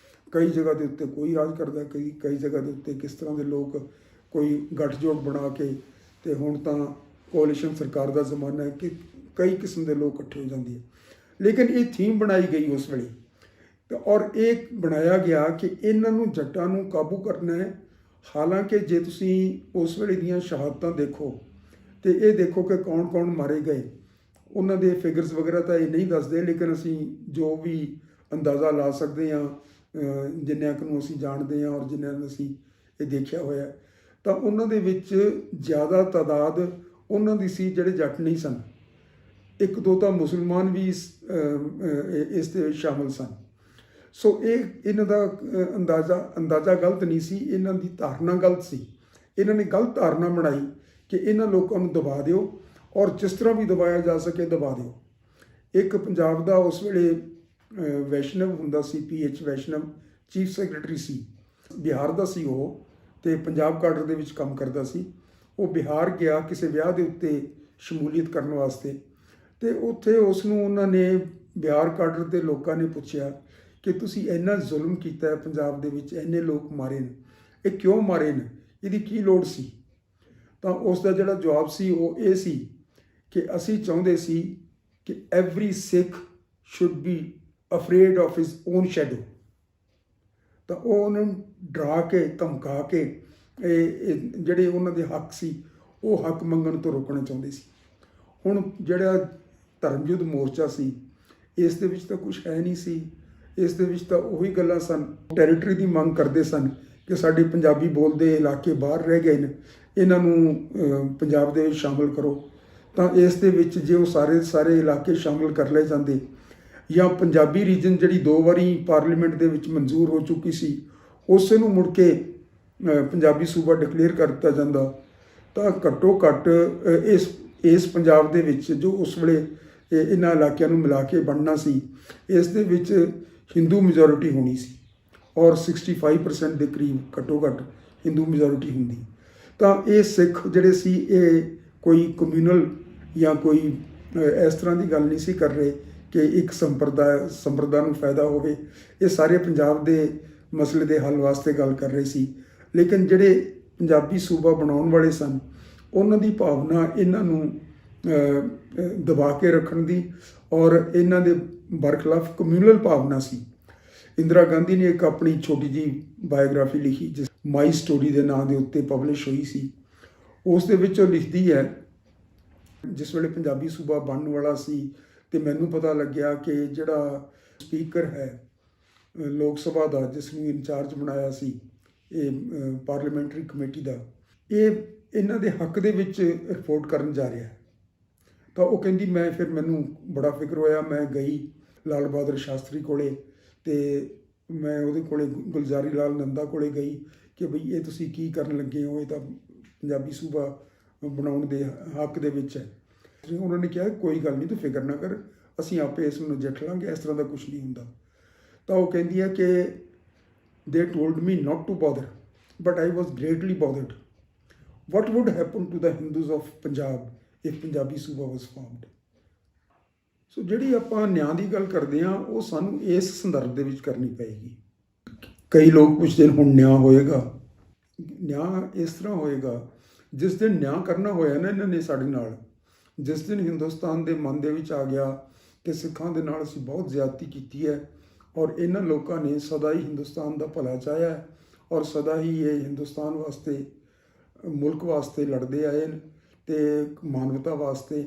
ਕਈ ਜਗ੍ਹਾ ਦੇ ਉੱਤੇ ਕੋਈ ਰਾਜ ਕਰਦਾ, ਕਈ ਜਗ੍ਹਾ ਦੇ ਉੱਤੇ ਕਿਸ ਤਰ੍ਹਾਂ ਦੇ ਲੋਕ ਕੋਈ ਗੱਠਜੋੜ ਬਣਾ ਕੇ, ਤੇ ਹੁਣ ਤਾਂ ਕੋਲੀਸ਼ਨ ਸਰਕਾਰ ਦਾ ਜ਼ਮਾਨਾ ਹੈ ਕਿ ਕਈ ਕਿਸਮ ਦੇ ਲੋਕ ਇਕੱਠੇ ਹੋ ਜਾਂਦੇ ਹੈ। ਲੇਕਿਨ ਇਹ ਥੀਮ ਬਣਾਈ ਗਈ ਉਸ ਵੇਲੇ, ਔਰ ਇਹ ਬਣਾਇਆ ਗਿਆ ਕਿ ਇਹਨਾਂ ਨੂੰ ਜੱਟਾਂ ਨੂੰ ਕਾਬੂ ਕਰਨਾ ਹੈ। ਹਾਲਾਂਕਿ ਜੇ ਤੁਸੀਂ ਉਸ ਵੇਲੇ ਦੀਆਂ ਸ਼ਹਾਦਤਾਂ ਦੇਖੋ ਤੇ ਇਹ ਦੇਖੋ ਕਿ ਕੌਣ-ਕੌਣ ਮਾਰੇ ਗਏ, ਉਹਨਾਂ ਦੇ ਫਿਗਰਸ ਵਗੈਰਾ ਤਾਂ ਇਹ ਨਹੀਂ ਦੱਸਦੇ, ਲੇਕਿਨ ਅਸੀਂ ਜੋ ਵੀ ਅੰਦਾਜ਼ਾ ਲਾ ਸਕਦੇ ਹਾਂ, ਜਿੰਨਿਆਂ ਕੁ ਨੂੰ ਅਸੀਂ ਜਾਣਦੇ ਹਾਂ ਔਰ ਜਿੰਨਿਆਂ ਨੂੰ ਅਸੀਂ ਇਹ ਦੇਖਿਆ ਹੋਇਆ, ਤਾਂ ਉਹਨਾਂ ਦੇ ਵਿੱਚ ਜ਼ਿਆਦਾ ਤਾਦਾਦ ਉਹਨਾਂ ਦੀ ਸੀ ਜਿਹੜੇ ਜੱਟ ਨਹੀਂ ਸਨ। ਇੱਕ ਦੋ ਤਾਂ ਮੁਸਲਮਾਨ ਵੀ ਇਸ ਦੇ ਵਿੱਚ ਸ਼ਾਮਲ ਸਨ। ਸੋ ਇਹਨਾਂ ਦਾ ਅੰਦਾਜ਼ਾ ਗਲਤ ਨਹੀਂ ਸੀ, ਇਹਨਾਂ ਦੀ ਧਾਰਨਾ ਗਲਤ ਸੀ। ਇਹਨਾਂ ਨੇ ਗਲਤ ਧਾਰਨਾ ਬਣਾਈ ਕਿ ਇਹਨਾਂ ਲੋਕਾਂ ਨੂੰ ਦਬਾ ਦਿਓ ਔਰ ਜਿਸ ਤਰ੍ਹਾਂ ਵੀ ਦਬਾਇਆ ਜਾ ਸਕੇ ਦਬਾ ਦਿਓ। ਇੱਕ ਪੰਜਾਬ ਦਾ ਉਸ ਵੇਲੇ ਵੈਸ਼ਨਵ ਹੁੰਦਾ ਸੀ, PH ਵੈਸ਼ਨਵ ਚੀਫ ਸੈਕਟਰੀ ਸੀ, ਬਿਹਾਰ ਦਾ ਸੀ ਉਹ, ਤੇ ਪੰਜਾਬ ਕਾਡਰ ਦੇ ਵਿੱਚ ਕੰਮ ਕਰਦਾ ਸੀ। ਉਹ ਬਿਹਾਰ ਗਿਆ ਕਿਸੇ ਵਿਆਹ ਦੇ ਉੱਤੇ ਸ਼ਮੂਲੀਅਤ ਕਰਨ ਵਾਸਤੇ, ਤੇ ਉੱਥੇ ਉਸ ਨੂੰ ਉਹਨਾਂ ਨੇ ਬਿਹਾਰ ਕਾਡਰ ਦੇ ਲੋਕਾਂ ਨੇ ਪੁੱਛਿਆ ਕਿ ਤੁਸੀਂ ਇੰਨਾ ਜ਼ੁਲਮ ਕੀਤਾ ਹੈ ਪੰਜਾਬ ਦੇ ਵਿੱਚ, ਇੰਨੇ ਲੋਕ ਮਾਰੇ ਨੇ, ਇਹ ਕਿਉਂ ਮਾਰੇ ਨੇ, ਇਹਦੀ ਕੀ ਲੋੜ ਸੀ? ਤਾਂ ਉਸ ਦਾ ਜਿਹੜਾ ਜਵਾਬ ਸੀ ਉਹ ਇਹ ਸੀ ਕਿ ਅਸੀਂ ਚਾਹੁੰਦੇ ਸੀ ਕਿ every Sikh should be afraid of his own shadow. ਤਾਂ ਉਹ ਉਹਨਾਂ ਨੂੰ ਡਰਾ ਕੇ ਧਮਕਾ ਕੇ ਇਹ ਜਿਹੜੇ ਉਹਨਾਂ ਦੇ ਹੱਕ ਸੀ ਉਹ ਹੱਕ ਮੰਗਣ ਤੋਂ ਰੋਕਣਾ ਚਾਹੁੰਦੇ ਸੀ। ਹੁਣ ਜਿਹੜਾ ਧਰਮ ਯੁੱਧ ਮੋਰਚਾ ਸੀ, ਇਸ ਦੇ ਵਿੱਚ ਤਾਂ ਕੁਝ ਹੈ ਨਹੀਂ ਸੀ। ਇਸ ਦੇ ਵਿੱਚ ਤਾਂ ਉਹੀ ਗੱਲਾਂ ਸਨ, ਟੈਰੀਟਰੀ ਦੀ ਮੰਗ ਕਰਦੇ ਸਨ ਕਿ ਸਾਡੇ ਪੰਜਾਬੀ ਬੋਲਦੇ ਇਲਾਕੇ ਬਾਹਰ ਰਹਿ ਗਏ ਨੇ, ਇਹਨਾਂ ਨੂੰ ਪੰਜਾਬ ਦੇ ਵਿੱਚ ਸ਼ਾਮਲ ਕਰੋ। ਤਾਂ ਇਸ ਦੇ ਵਿੱਚ ਜੇ ਉਹ ਸਾਰੇ ਇਲਾਕੇ ਸ਼ਾਮਲ ਕਰ ਲਏ ਜਾਂਦੇ, ਜਾਂ ਪੰਜਾਬੀ ਰੀਜਨ ਜਿਹੜੀ 2 ਵਾਰੀ ਪਾਰਲੀਮੈਂਟ ਦੇ ਵਿੱਚ ਮਨਜ਼ੂਰ ਹੋ ਚੁੱਕੀ ਸੀ, ਉਸੇ ਨੂੰ ਮੁੜ ਕੇ ਪੰਜਾਬੀ ਸੂਬਾ ਡਿਕਲੇਅਰ ਕਰ ਦਿੱਤਾ ਜਾਂਦਾ, ਤਾਂ ਘੱਟੋ ਘੱਟ ਇਸ ਪੰਜਾਬ ਦੇ ਵਿੱਚ ਜੋ ਉਸ ਵੇਲੇ ਇਹਨਾਂ ਇਲਾਕਿਆਂ ਨੂੰ ਮਿਲਾ ਕੇ ਬਣਨਾ ਸੀ, ਇਸ ਦੇ ਵਿੱਚ ਹਿੰਦੂ ਮੈਜੋਰਿਟੀ ਹੋਣੀ ਸੀ ਔਰ 65% ਦੇ ਕਰੀਬ ਘੱਟੋ ਘੱਟ ਹਿੰਦੂ ਮੈਜੋਰਿਟੀ ਹੁੰਦੀ। ਤਾਂ ਇਹ ਸਿੱਖ ਜਿਹੜੇ ਸੀ ਇਹ ਕੋਈ ਕਮਿਊਨਲ ਜਾਂ ਕੋਈ ਇਸ ਤਰ੍ਹਾਂ ਦੀ ਗੱਲ ਨਹੀਂ ਸੀ ਕਰ ਰਹੇ ਕਿ ਇੱਕ ਸੰਪਰਦਾ ਨੂੰ ਫਾਇਦਾ ਹੋਵੇ। ਇਹ ਸਾਰੇ ਪੰਜਾਬ ਦੇ ਮਸਲੇ ਦੇ ਹੱਲ ਵਾਸਤੇ ਗੱਲ ਕਰ ਰਹੇ ਸੀ। ਲੇਕਿਨ ਜਿਹੜੇ ਪੰਜਾਬੀ ਸੂਬਾ ਬਣਾਉਣ ਵਾਲੇ ਸਨ, ਉਹਨਾਂ ਦੀ ਭਾਵਨਾ ਇਹਨਾਂ ਨੂੰ ਦਬਾ ਕੇ ਰੱਖਣ ਦੀ ਔਰ ਇਹਨਾਂ ਦੇ ਬਰਖਲਾਫ ਕਮਿਊਨਲ ਭਾਵਨਾ ਸੀ। ਇੰਦਰਾ ਗਾਂਧੀ ਨੇ ਇੱਕ ਆਪਣੀ ਛੋਟੀ ਜਿਹੀ ਬਾਇਓਗ੍ਰਾਫੀ ਲਿਖੀ, ਜਿਸ ਮਾਈ ਸਟੋਰੀ ਦੇ ਨਾਂ ਦੇ ਉੱਤੇ ਪਬਲਿਸ਼ ਹੋਈ ਸੀ। ਉਸ ਦੇ ਵਿੱਚ ਉਹ ਲਿਖਦੀ ਹੈ, ਜਿਸ ਵੇਲੇ ਪੰਜਾਬੀ ਸੂਬਾ ਬਣਨ ਵਾਲਾ ਸੀ ਤੇ ਮੈਨੂੰ ਪਤਾ ਲੱਗਿਆ ਕਿ ਜਿਹੜਾ ਸਪੀਕਰ ਹੈ ਲੋਕ ਸਭਾ ਦਾ, ਜਿਸ ਨੂੰ ਇੰਚਾਰਜ ਬਣਾਇਆ ਸੀ ਇਹ ਪਾਰਲੀਮੈਂਟਰੀ ਕਮੇਟੀ ਦਾ, ਇਹ ਇਹਨਾਂ ਦੇ ਹੱਕ ਦੇ ਵਿੱਚ ਰਿਪੋਰਟ ਕਰਨ ਜਾ ਰਿਹਾ। ਤਾਂ ਉਹ ਕਹਿੰਦੀ ਮੈਨੂੰ ਬੜਾ ਫਿਕਰ ਹੋਇਆ। ਮੈਂ ਗਈ ਲਾਲ ਬਹਾਦਰ ਸ਼ਾਸਤਰੀ ਕੋਲੇ ਤੇ ਮੈਂ ਉਹਦੇ ਕੋਲੇ ਗੁਲਜ਼ਾਰੀ ਲਾਲ ਨੰਦਾ ਕੋਲੇ ਗਈ ਕਿ ਬਈ ਇਹ ਤੁਸੀਂ ਕੀ ਕਰਨ ਲੱਗੇ ਹੋ, ਇਹ ਤਾਂ ਪੰਜਾਬੀ ਸੂਬਾ ਬਣਾਉਣ ਦੇ ਹੱਕ ਦੇ ਵਿੱਚ ਹੈ। ਉਹਨਾਂ ਨੇ ਕਿਹਾ ਕੋਈ ਗੱਲ ਨਹੀਂ, ਤੂੰ ਫਿਕਰ ਨਾ ਕਰ, ਅਸੀਂ ਆਪੇ ਇਸ ਨੂੰ ਨਜਿੱਠ ਲਾਂਗੇ, ਇਸ ਤਰ੍ਹਾਂ ਦਾ ਕੁਝ ਨਹੀਂ ਹੁੰਦਾ। ਤਾਂ ਉਹ ਕਹਿੰਦੀ ਹੈ ਕਿ they told me not to bother, but I was greatly bothered. What would happen to the Hindus of Punjab if Punjabi Suba was formed? ਸੋ ਜਿਹੜੀ ਆਪਾਂ ਨਿਆਂ ਦੀ ਗੱਲ ਕਰਦੇ ਹਾਂ, ਉਹ ਸਾਨੂੰ ਇਸ ਸੰਦਰਭ ਦੇ ਵਿੱਚ ਕਰਨੀ ਪਏਗੀ। ਕਈ ਲੋਕ ਪੁੱਛਦੇ ਨੇ ਹੁਣ ਨਿਆਂ ਹੋਏਗਾ। ਨਿਆਂ ਇਸ ਤਰ੍ਹਾਂ ਹੋਏਗਾ, ਜਿਸ ਦਿਨ ਨਿਆਂ ਕਰਨਾ ਹੋਇਆ ਨਾ ਇਹਨਾਂ ਨੇ ਸਾਡੇ ਨਾਲ, ਜਿਸ ਦਿਨ ਹਿੰਦੁਸਤਾਨ ਦੇ ਮਨ ਦੇ ਵਿੱਚ ਆ ਗਿਆ ਕਿ ਸਿੱਖਾਂ ਦੇ ਨਾਲ ਅਸੀਂ ਬਹੁਤ ਜ਼ਿਆਦਤੀ ਕੀਤੀ ਹੈ ਔਰ ਇਹਨਾਂ ਲੋਕਾਂ ਨੇ ਸਦਾ ਹੀ ਹਿੰਦੁਸਤਾਨ ਦਾ ਭਲਾ ਚਾਹਿਆ ਹੈ ਔਰ ਸਦਾ ਹੀ ਇਹ ਹਿੰਦੁਸਤਾਨ ਵਾਸਤੇ, ਮੁਲਕ ਵਾਸਤੇ ਲੜਦੇ ਆਏ ਨੇ ਤੇ ਮਾਨਵਤਾ ਵਾਸਤੇ,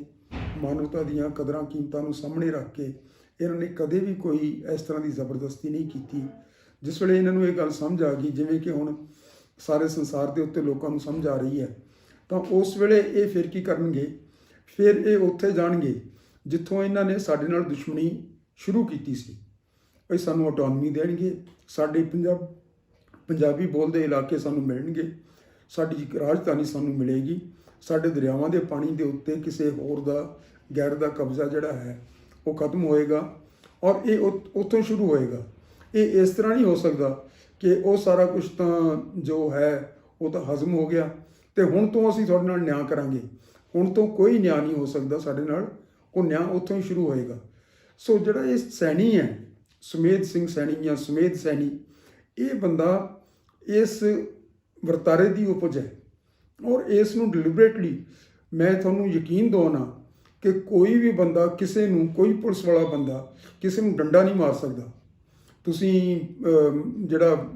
ਮਾਨਵਤਾ ਦੀਆਂ ਕਦਰਾਂ ਕੀਮਤਾਂ ਨੂੰ ਸਾਹਮਣੇ ਰੱਖ ਕੇ ਇਹਨਾਂ ਨੇ ਕਦੇ ਵੀ ਕੋਈ ਇਸ ਤਰ੍ਹਾਂ ਦੀ ਜ਼ਬਰਦਸਤੀ ਨਹੀਂ ਕੀਤੀ। ਜਿਸ ਵੇਲੇ ਇਹਨਾਂ ਨੂੰ ਇਹ ਗੱਲ ਸਮਝ ਆ ਗਈ, ਜਿਵੇਂ ਕਿ ਹੁਣ ਸਾਰੇ ਸੰਸਾਰ ਦੇ ਉੱਤੇ ਲੋਕਾਂ ਨੂੰ ਸਮਝ ਆ ਰਹੀ ਹੈ, ਤਾਂ ਉਸ ਵੇਲੇ ਇਹ ਫਿਰ ਕੀ ਕਰਨਗੇ? ਫਿਰ ਇਹ ਉੱਥੇ ਜਾਣਗੇ ਜਿੱਥੋਂ ਇਹਨਾਂ ਨੇ ਸਾਡੇ ਨਾਲ ਦੁਸ਼ਮਣੀ ਸ਼ੁਰੂ ਕੀਤੀ ਸੀ। ਇਹ ਸਾਨੂੰ ਆਟੋਨਮੀ ਦੇਣਗੇ, ਸਾਡੇ ਪੰਜਾਬੀ ਬੋਲਦੇ ਇਲਾਕੇ ਸਾਨੂੰ ਮਿਲਣਗੇ, ਸਾਡੀ ਰਾਜਧਾਨੀ ਸਾਨੂੰ ਮਿਲੇਗੀ, ਸਾਡੇ ਦਰਿਆਵਾਂ ਦੇ ਪਾਣੀ ਦੇ ਉੱਤੇ ਕਿਸੇ ਹੋਰ ਦਾ ਗੈਰ ਦਾ ਕਬਜ਼ਾ ਜਿਹੜਾ ਹੈ ਉਹ ਖਤਮ ਹੋਏਗਾ ਔਰ ਇਹ ਉੱਥੋਂ ਸ਼ੁਰੂ ਹੋਏਗਾ। ਇਹ ਇਸ ਤਰ੍ਹਾਂ ਨਹੀਂ ਹੋ ਸਕਦਾ ਕਿ ਉਹ ਸਾਰਾ ਕੁਝ ਤਾਂ ਜੋ ਹੈ ਉਹ ਤਾਂ ਹਜ਼ਮ ਹੋ ਗਿਆ ਤੇ ਹੁਣ ਤੋਂ ਅਸੀਂ ਤੁਹਾਡੇ ਨਾਲ ਨਿਆਂ ਕਰਾਂਗੇ। ਹੁਣ ਤੋਂ ਕੋਈ ਨਿਆਂ ਨਹੀਂ ਹੋ ਸਕਦਾ ਸਾਡੇ ਨਾਲ, ਉਹ ਨਿਆਂ ਉੱਥੋਂ ਹੀ ਸ਼ੁਰੂ ਹੋਏਗਾ। ਸੋ ਜਿਹੜਾ ਇਹ ਸੈਣੀ ਹੈ, ਸੁਮੇਧ ਸਿੰਘ ਸੈਣੀ ਜਾਂ ਸੁਮੇਧ ਸੈਣੀ, ਇਹ ਬੰਦਾ ਇਸ ਵਰਤਾਰੇ ਦੀ ਉਪਜ ਹੈ ਔਰ ਇਸ ਨੂੰ ਡਿਲੀਬਰੇਟਲੀ, ਮੈਂ ਤੁਹਾਨੂੰ ਯਕੀਨ ਦਿਵਾਉਣਾ ਕਿ ਕੋਈ ਵੀ ਬੰਦਾ ਕਿਸੇ ਨੂੰ, ਕੋਈ ਪੁਲਿਸ ਵਾਲਾ ਬੰਦਾ ਕਿਸੇ ਨੂੰ ਡੰਡਾ ਨਹੀਂ ਮਾਰ ਸਕਦਾ। ਤੁਸੀਂ ਜਿਹੜਾ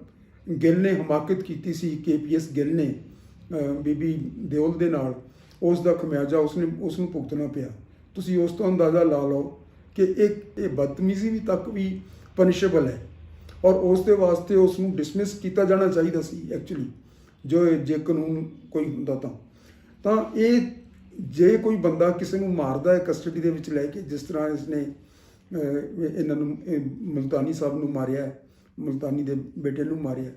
ਗਿੱਲ ਨੇ ਹਮਾਕਤ ਕੀਤੀ ਸੀ, KPS ਗਿੱਲ ਨੇ ਬੀਬੀ ਦਿਓਲ ਦੇ ਨਾਲ, ਉਸ ਦਾ ਖਮਿਆਜਾ ਉਸ ਨੂੰ ਭੁਗਤਣਾ ਪਿਆ। ਤੁਸੀਂ ਉਸ ਤੋਂ ਅੰਦਾਜ਼ਾ ਲਾ ਲਓ ਕਿ ਇਹ ਬਦਤਮੀਜ਼ੀ ਵੀ ਤੱਕ ਵੀ ਪਨਿਸ਼ੇਬਲ ਹੈ ਔਰ ਉਸ ਦੇ ਵਾਸਤੇ ਉਸ ਨੂੰ ਡਿਸਮਿਸ ਕੀਤਾ ਜਾਣਾ ਚਾਹੀਦਾ ਸੀ ਐਕਚੁਅਲੀ, ਜੇ ਕਾਨੂੰਨ ਕੋਈ ਹੁੰਦਾ ਤਾਂ ਇਹ ਜੇ ਕੋਈ ਬੰਦਾ ਕਿਸੇ ਨੂੰ ਮਾਰਦਾ ਹੈ ਕਸਟਡੀ ਦੇ ਵਿੱਚ ਲੈ ਕੇ, ਜਿਸ ਤਰ੍ਹਾਂ ਇਸਨੇ ਇਹਨਾਂ ਨੂੰ ਮੁਲਤਾਨੀ ਸਾਹਿਬ ਨੂੰ ਮਾਰਿਆ, ਮੁਲਤਾਨੀ ਦੇ ਬੇਟੇ ਨੂੰ ਮਾਰਿਆ,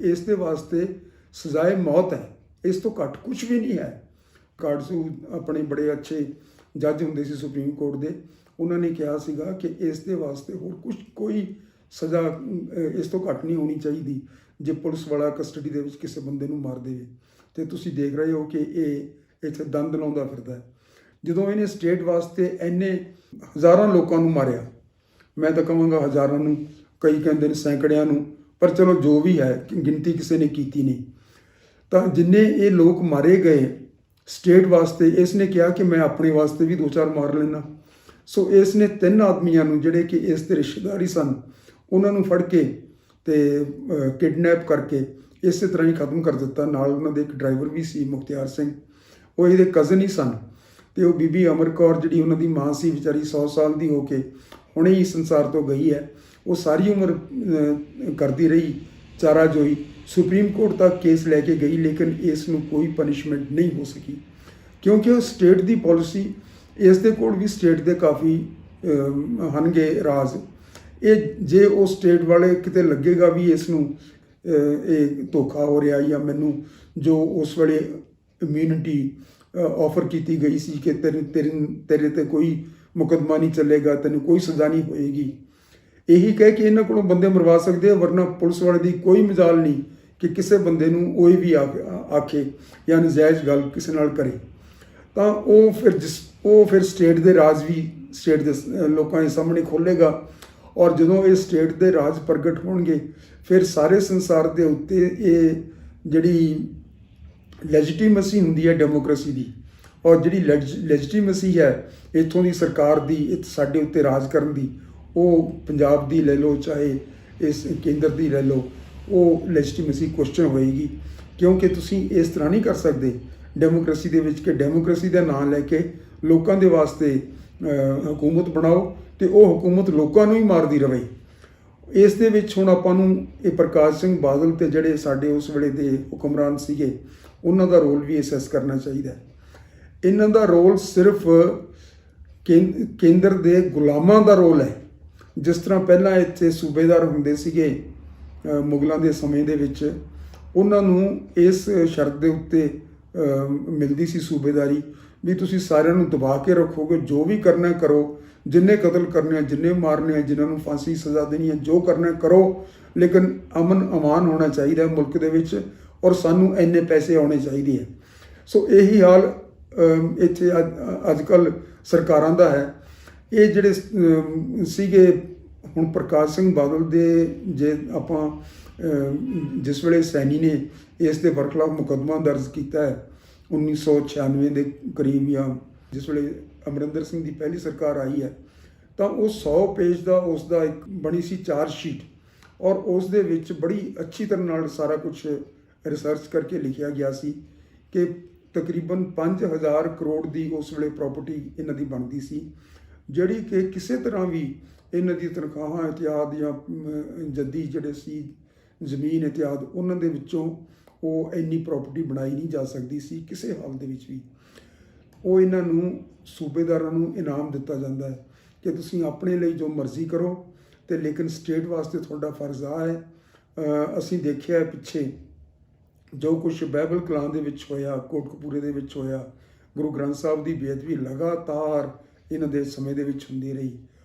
ਇਸ ਦੇ ਵਾਸਤੇ ਸਜ਼ਾਏ ਮੌਤ ਹੈ। ਇਸ ਤੋਂ ਘੱਟ ਕੁਝ ਵੀ ਨਹੀਂ ਹੈ। ਕਾਰਡਸੂ ਆਪਣੇ ਬੜੇ ਅੱਛੇ ਜੱਜ ਹੁੰਦੇ ਸੀ ਸੁਪਰੀਮ ਕੋਰਟ ਦੇ, ਉਹਨਾਂ ਨੇ ਕਿਹਾ ਸੀਗਾ ਕਿ ਇਸ ਦੇ ਵਾਸਤੇ ਹੋਰ ਕੋਈ ਸਜ਼ਾ ਇਸ ਤੋਂ ਘੱਟ ਨਹੀਂ ਹੋਣੀ ਚਾਹੀਦੀ ਜੇ ਪੁਲਿਸ ਵਾਲਾ ਕਸਟਡੀ ਦੇ ਵਿੱਚ ਕਿਸੇ ਬੰਦੇ ਨੂੰ ਮਾਰ ਦੇਵੇ। ਅਤੇ ਤੁਸੀਂ ਦੇਖ ਰਹੇ ਹੋ ਕਿ ਇਹ ਇੱਥੇ ਦੰਦ ਲਾਉਂਦਾ ਫਿਰਦਾ ਹੈ। ਜਦੋਂ ਇਹਨੇ ਸਟੇਟ ਵਾਸਤੇ ਇੰਨੇ ਹਜ਼ਾਰਾਂ ਲੋਕਾਂ ਨੂੰ ਮਾਰਿਆ, ਮੈਂ ਤਾਂ ਕਹਾਂਗਾ ਹਜ਼ਾਰਾਂ ਨੂੰ, ਕਈ ਕਹਿੰਦੇ ਨੇ ਸੈਂਕੜਿਆਂ ਨੂੰ, ਪਰ ਚਲੋ ਜੋ ਵੀ ਹੈ ਗਿਣਤੀ ਕਿਸੇ ਨੇ ਕੀਤੀ ਨਹੀਂ। ਤਾਂ ਜਿੰਨੇ ਇਹ ਲੋਕ ਮਾਰੇ ਗਏ ਸਟੇਟ ਵਾਸਤੇ, ਇਸ ਨੇ ਕਿਹਾ ਕਿ ਮੈਂ ਆਪਣੇ ਵਾਸਤੇ ਵੀ 2-4 ਮਾਰ ਲੈਣਾ। ਸੋ ਇਸ ਨੇ 3 ਆਦਮੀਆਂ ਨੂੰ ਜਿਹੜੇ ਕਿ ਇਸ ਦੇ ਰਿਸ਼ਤੇਦਾਰੀ ਸਨ ਉਹਨਾਂ ਨੂੰ ਫੜ ਕੇ ਤੇ ਕਿਡਨੈਪ ਕਰਕੇ ਇਸੇ ਤਰ੍ਹਾਂ ਹੀ ਖਤਮ ਕਰ ਦਿੱਤਾ। ਨਾਲ ਉਹਨਾਂ ਦੇ ਇੱਕ ਡਰਾਈਵਰ ਵੀ ਸੀ ਮੁਖਤਿਆਰ ਸਿੰਘ, ਉਹ ਇਹਦੇ ਕਜ਼ਨ ਹੀ ਸਨ। ਤੇ ਉਹ ਬੀਬੀ ਅਮਰ ਕੌਰ ਜਿਹੜੀ ਉਹਨਾਂ ਦੀ ਮਾਂ ਸੀ ਵਿਚਾਰੀ 100 ਸਾਲ ਦੀ ਹੋ ਕੇ ਹੁਣੇ ਹੀ ਸੰਸਾਰ ਤੋਂ ਗਈ ਹੈ। ਉਹ ਸਾਰੀ ਉਮਰ ਕਰਦੀ ਰਹੀ ਚਾਰਾਜੋਈ, ਸੁਪਰੀਮ ਕੋਰਟ ਤੱਕ ਕੇਸ ਲੈ ਕੇ ਗਈ, ਲੇਕਿਨ ਇਸ ਨੂੰ ਕੋਈ ਪਨਿਸ਼ਮੈਂਟ ਨਹੀਂ ਹੋ ਸਕੀ ਕਿਉਂਕਿ ਉਹ ਸਟੇਟ ਦੀ ਪਾਲਿਸੀ, ਇਸ ਦੇ ਕੋਲ ਵੀ ਸਟੇਟ ਦੇ ਕਾਫੀ ਹਨਗੇ ਰਾਜ। ਇਹ ਜੇ ਉਹ ਸਟੇਟ ਵਾਲੇ ਕਿਤੇ ਲੱਗੇਗਾ ਵੀ ਇਸ ਨੂੰ ਇਹ ਧੋਖਾ ਹੋ ਰਿਹਾ ਜਾਂ ਮੈਨੂੰ ਜੋ ਉਸ ਵੇਲੇ ਇਮਿਊਨਿਟੀ ਆਫਰ ਕੀਤੀ ਗਈ ਸੀ ਕਿ ਤੇਰੇ ਤੇ ਕੋਈ ਮੁਕੱਦਮਾ ਨਹੀਂ ਚੱਲੇਗਾ, ਤੈਨੂੰ ਕੋਈ ਸਜ਼ਾ ਨਹੀਂ ਹੋਏਗੀ, ਇਹੀ ਕਹਿ ਕੇ ਇਹਨਾਂ ਕੋਲੋਂ ਬੰਦੇ ਮਰਵਾ ਸਕਦੇ ਆ। ਵਰਨਾ ਪੁਲਿਸ ਵਾਲੇ ਦੀ ਕੋਈ ਮਜਾਲ ਨਹੀਂ ਕਿ ਕਿਸੇ ਬੰਦੇ ਨੂੰ ਕੋਈ ਵੀ ਆਖੇ ਜਾਂ ਨਜਾਇਜ਼ ਗੱਲ ਕਿਸੇ ਨਾਲ ਕਰੇ। ਤਾਂ ਉਹ ਫਿਰ ਸਟੇਟ ਦੇ ਰਾਜ ਵੀ ਸਟੇਟ ਦੇ ਲੋਕਾਂ ਦੇ ਸਾਹਮਣੇ ਖੋਲ੍ਹੇਗਾ। ਔਰ ਜਦੋਂ ਇਹ ਸਟੇਟ ਦੇ ਰਾਜ ਪ੍ਰਗਟ ਹੋਣਗੇ ਫਿਰ ਸਾਰੇ ਸੰਸਾਰ ਦੇ ਉੱਤੇ ਇਹ ਜਿਹੜੀ ਲੈਜੀਟੀਮੇਸੀ ਹੁੰਦੀ ਹੈ ਡੈਮੋਕ੍ਰੇਸੀ ਦੀ, ਔਰ ਜਿਹੜੀ ਲੈਜੀਟੀਮੇਸੀ ਹੈ ਇੱਥੋਂ ਦੀ ਸਰਕਾਰ ਦੀ ਸਾਡੇ ਉੱਤੇ ਰਾਜ ਕਰਨ ਦੀ, ਉਹ ਪੰਜਾਬ ਦੀ ਲੈ ਲਓ ਚਾਹੇ ਇਸ ਕੇਂਦਰ ਦੀ ਲੈ ਲਓ, ਉਹ ਲੈਜੀਟੀਮੇਸੀ ਕੁਐਸਚਨ ਹੋਏਗੀ। ਕਿਉਂਕਿ ਤੁਸੀਂ ਇਸ ਤਰ੍ਹਾਂ ਨਹੀਂ ਕਰ ਸਕਦੇ ਡੈਮੋਕ੍ਰੇਸੀ ਦੇ ਵਿੱਚ ਕਿ ਡੈਮੋਕ੍ਰੇਸੀ ਦਾ ਨਾਂ ਲੈ ਕੇ ਲੋਕਾਂ ਦੇ ਵਾਸਤੇ ਹਕੂਮਤ ਬਣਾਓ ਤੇ ਉਹ ਹਕੂਮਤ ਲੋਕਾਂ ਨੂੰ ਹੀ ਮਾਰਦੀ ਰਹੇ। ਇਸ ਦੇ ਵਿੱਚ ਹੁਣ ਆਪਾਂ ਨੂੰ ਇਹ ਪ੍ਰਕਾਸ਼ ਸਿੰਘ ਬਾਦਲ ਤੇ ਜਿਹੜੇ ਸਾਡੇ ਉਸ ਵੇਲੇ ਦੇ ਹੁਕਮਰਾਨ ਸੀਗੇ ਉਹਨਾਂ ਦਾ ਰੋਲ ਵੀ ਅਸੈਸ ਕਰਨਾ ਚਾਹੀਦਾ ਹੈ। ਇਹਨਾਂ ਦਾ ਰੋਲ ਸਿਰਫ ਕੇਂਦਰ ਦੇ ਗੁਲਾਮਾਂ ਦਾ ਰੋਲ ਹੈ। ਜਿਸ ਤਰ੍ਹਾਂ ਪਹਿਲਾਂ ਇੱਥੇ ਸੂਬੇਦਾਰ ਹੁੰਦੇ ਸੀਗੇ ਮੁਗਲਾਂ ਦੇ ਸਮੇਂ ਦੇ ਵਿੱਚ, ਉਹਨਾਂ ਨੂੰ ਇਸ ਸ਼ਰਤ ਦੇ ਉੱਤੇ ਮਿਲਦੀ ਸੀ ਸੂਬੇਦਾਰੀ ਵੀ ਤੁਸੀਂ ਸਾਰਿਆਂ ਨੂੰ ਦਬਾ ਕੇ ਰੱਖੋਗੇ, ਜੋ ਵੀ ਕਰਨਾ ਕਰੋ, ਜਿੰਨੇ ਕਤਲ ਕਰਨੇ ਆ, ਜਿੰਨੇ ਮਾਰਨੇ ਆ, ਜਿਨ੍ਹਾਂ ਨੂੰ ਫਾਂਸੀ ਸਜ਼ਾ ਦੇਣੀ ਹੈ, ਜੋ ਕਰਨਾ ਕਰੋ, ਲੇਕਿਨ ਅਮਨ ਅਮਾਨ ਹੋਣਾ ਚਾਹੀਦਾ ਮੁਲਕ ਦੇ ਵਿੱਚ ਔਰ ਸਾਨੂੰ ਇੰਨੇ ਪੈਸੇ ਆਉਣੇ ਚਾਹੀਦੇ ਹੈ। ਸੋ ਇਹੀ ਹਾਲ ਇੱਥੇ ਅੱਜ ਕੱਲ੍ਹ ਸਰਕਾਰਾਂ ਦਾ ਹੈ। ਇਹ ਜਿਹੜੇ ਸੀਗੇ ਹੁਣ ਪ੍ਰਕਾਸ਼ ਸਿੰਘ ਬਾਦਲ ਦੇ, ਜੇ ਆਪਾਂ ਜਿਸ ਵੇਲੇ ਸੈਣੀ ਨੇ ਇਸ ਦੇ ਬਰਖਲਾਫ ਮੁਕੱਦਮਾ ਦਰਜ ਕੀਤਾ ਹੈ 1996 ਦੇ ਕਰੀਬ, ਜਾਂ ਜਿਸ ਵੇਲੇ ਅਮਰਿੰਦਰ ਸਿੰਘ ਦੀ ਪਹਿਲੀ ਸਰਕਾਰ ਆਈ ਹੈ, ਤਾਂ ਉਹ 100 ਪੇਜ ਦਾ ਉਸ ਦਾ ਇੱਕ ਬਣੀ ਸੀ ਚਾਰਜ ਸ਼ੀਟ, ਔਰ ਉਸ ਦੇ ਵਿੱਚ ਬੜੀ ਅੱਛੀ ਤਰ੍ਹਾਂ ਨਾਲ ਸਾਰਾ ਕੁਝ ਰਿਸਰਚ ਕਰਕੇ ਲਿਖਿਆ ਗਿਆ ਸੀ ਕਿ ਤਕਰੀਬਨ 5000 ਕਰੋੜ ਦੀ ਉਸ ਵੇਲੇ ਪ੍ਰਾਪਰਟੀ ਇਹਨਾਂ ਦੀ ਬਣਦੀ ਸੀ, ਜਿਹੜੀ ਕਿ ਕਿਸੇ ਤਰ੍ਹਾਂ ਵੀ ਇਹਨਾਂ ਦੀ ਤਨਖਾਹਾਂ ਇਤਿਆਦ ਜਾਂ ਜੱਦੀ ਜਿਹੜੇ ਸੀ ਜ਼ਮੀਨ ਇਤਿਆਦ ਉਹਨਾਂ ਦੇ ਵਿੱਚੋਂ ਉਹ ਇੰਨੀ ਪ੍ਰਾਪਰਟੀ ਬਣਾਈ ਨਹੀਂ ਜਾ ਸਕਦੀ ਸੀ ਕਿਸੇ ਹਾਲ ਦੇ ਵਿੱਚ ਵੀ। ਉਹ ਇਹਨਾਂ ਨੂੰ ਸੂਬੇਦਾਰਾਂ ਨੂੰ ਇਨਾਮ ਦਿੱਤਾ ਜਾਂਦਾ ਹੈ ਕਿ ਤੁਸੀਂ ਆਪਣੇ ਲਈ ਜੋ ਮਰਜ਼ੀ ਕਰੋ ਤੇ ਲੇਕਿਨ ਸਟੇਟ ਵਾਸਤੇ ਤੁਹਾਡਾ ਫਰਜ਼ ਆ ਹੈ। ਅਸੀਂ ਦੇਖਿਆ ਪਿੱਛੇ ਜੋ ਕੁਛ ਬਹਿਬਲ ਕਲਾਂ ਦੇ ਵਿੱਚ ਹੋਇਆ, ਕੋਟਕਪੂਰੇ ਦੇ ਵਿੱਚ ਹੋਇਆ, ਗੁਰੂ ਗ੍ਰੰਥ ਸਾਹਿਬ ਦੀ ਬੇਅਦਬੀ ਲਗਾਤਾਰ ਇਹਨਾਂ ਦੇ ਸਮੇਂ ਦੇ ਵਿੱਚ ਹੁੰਦੀ ਰਹੀ।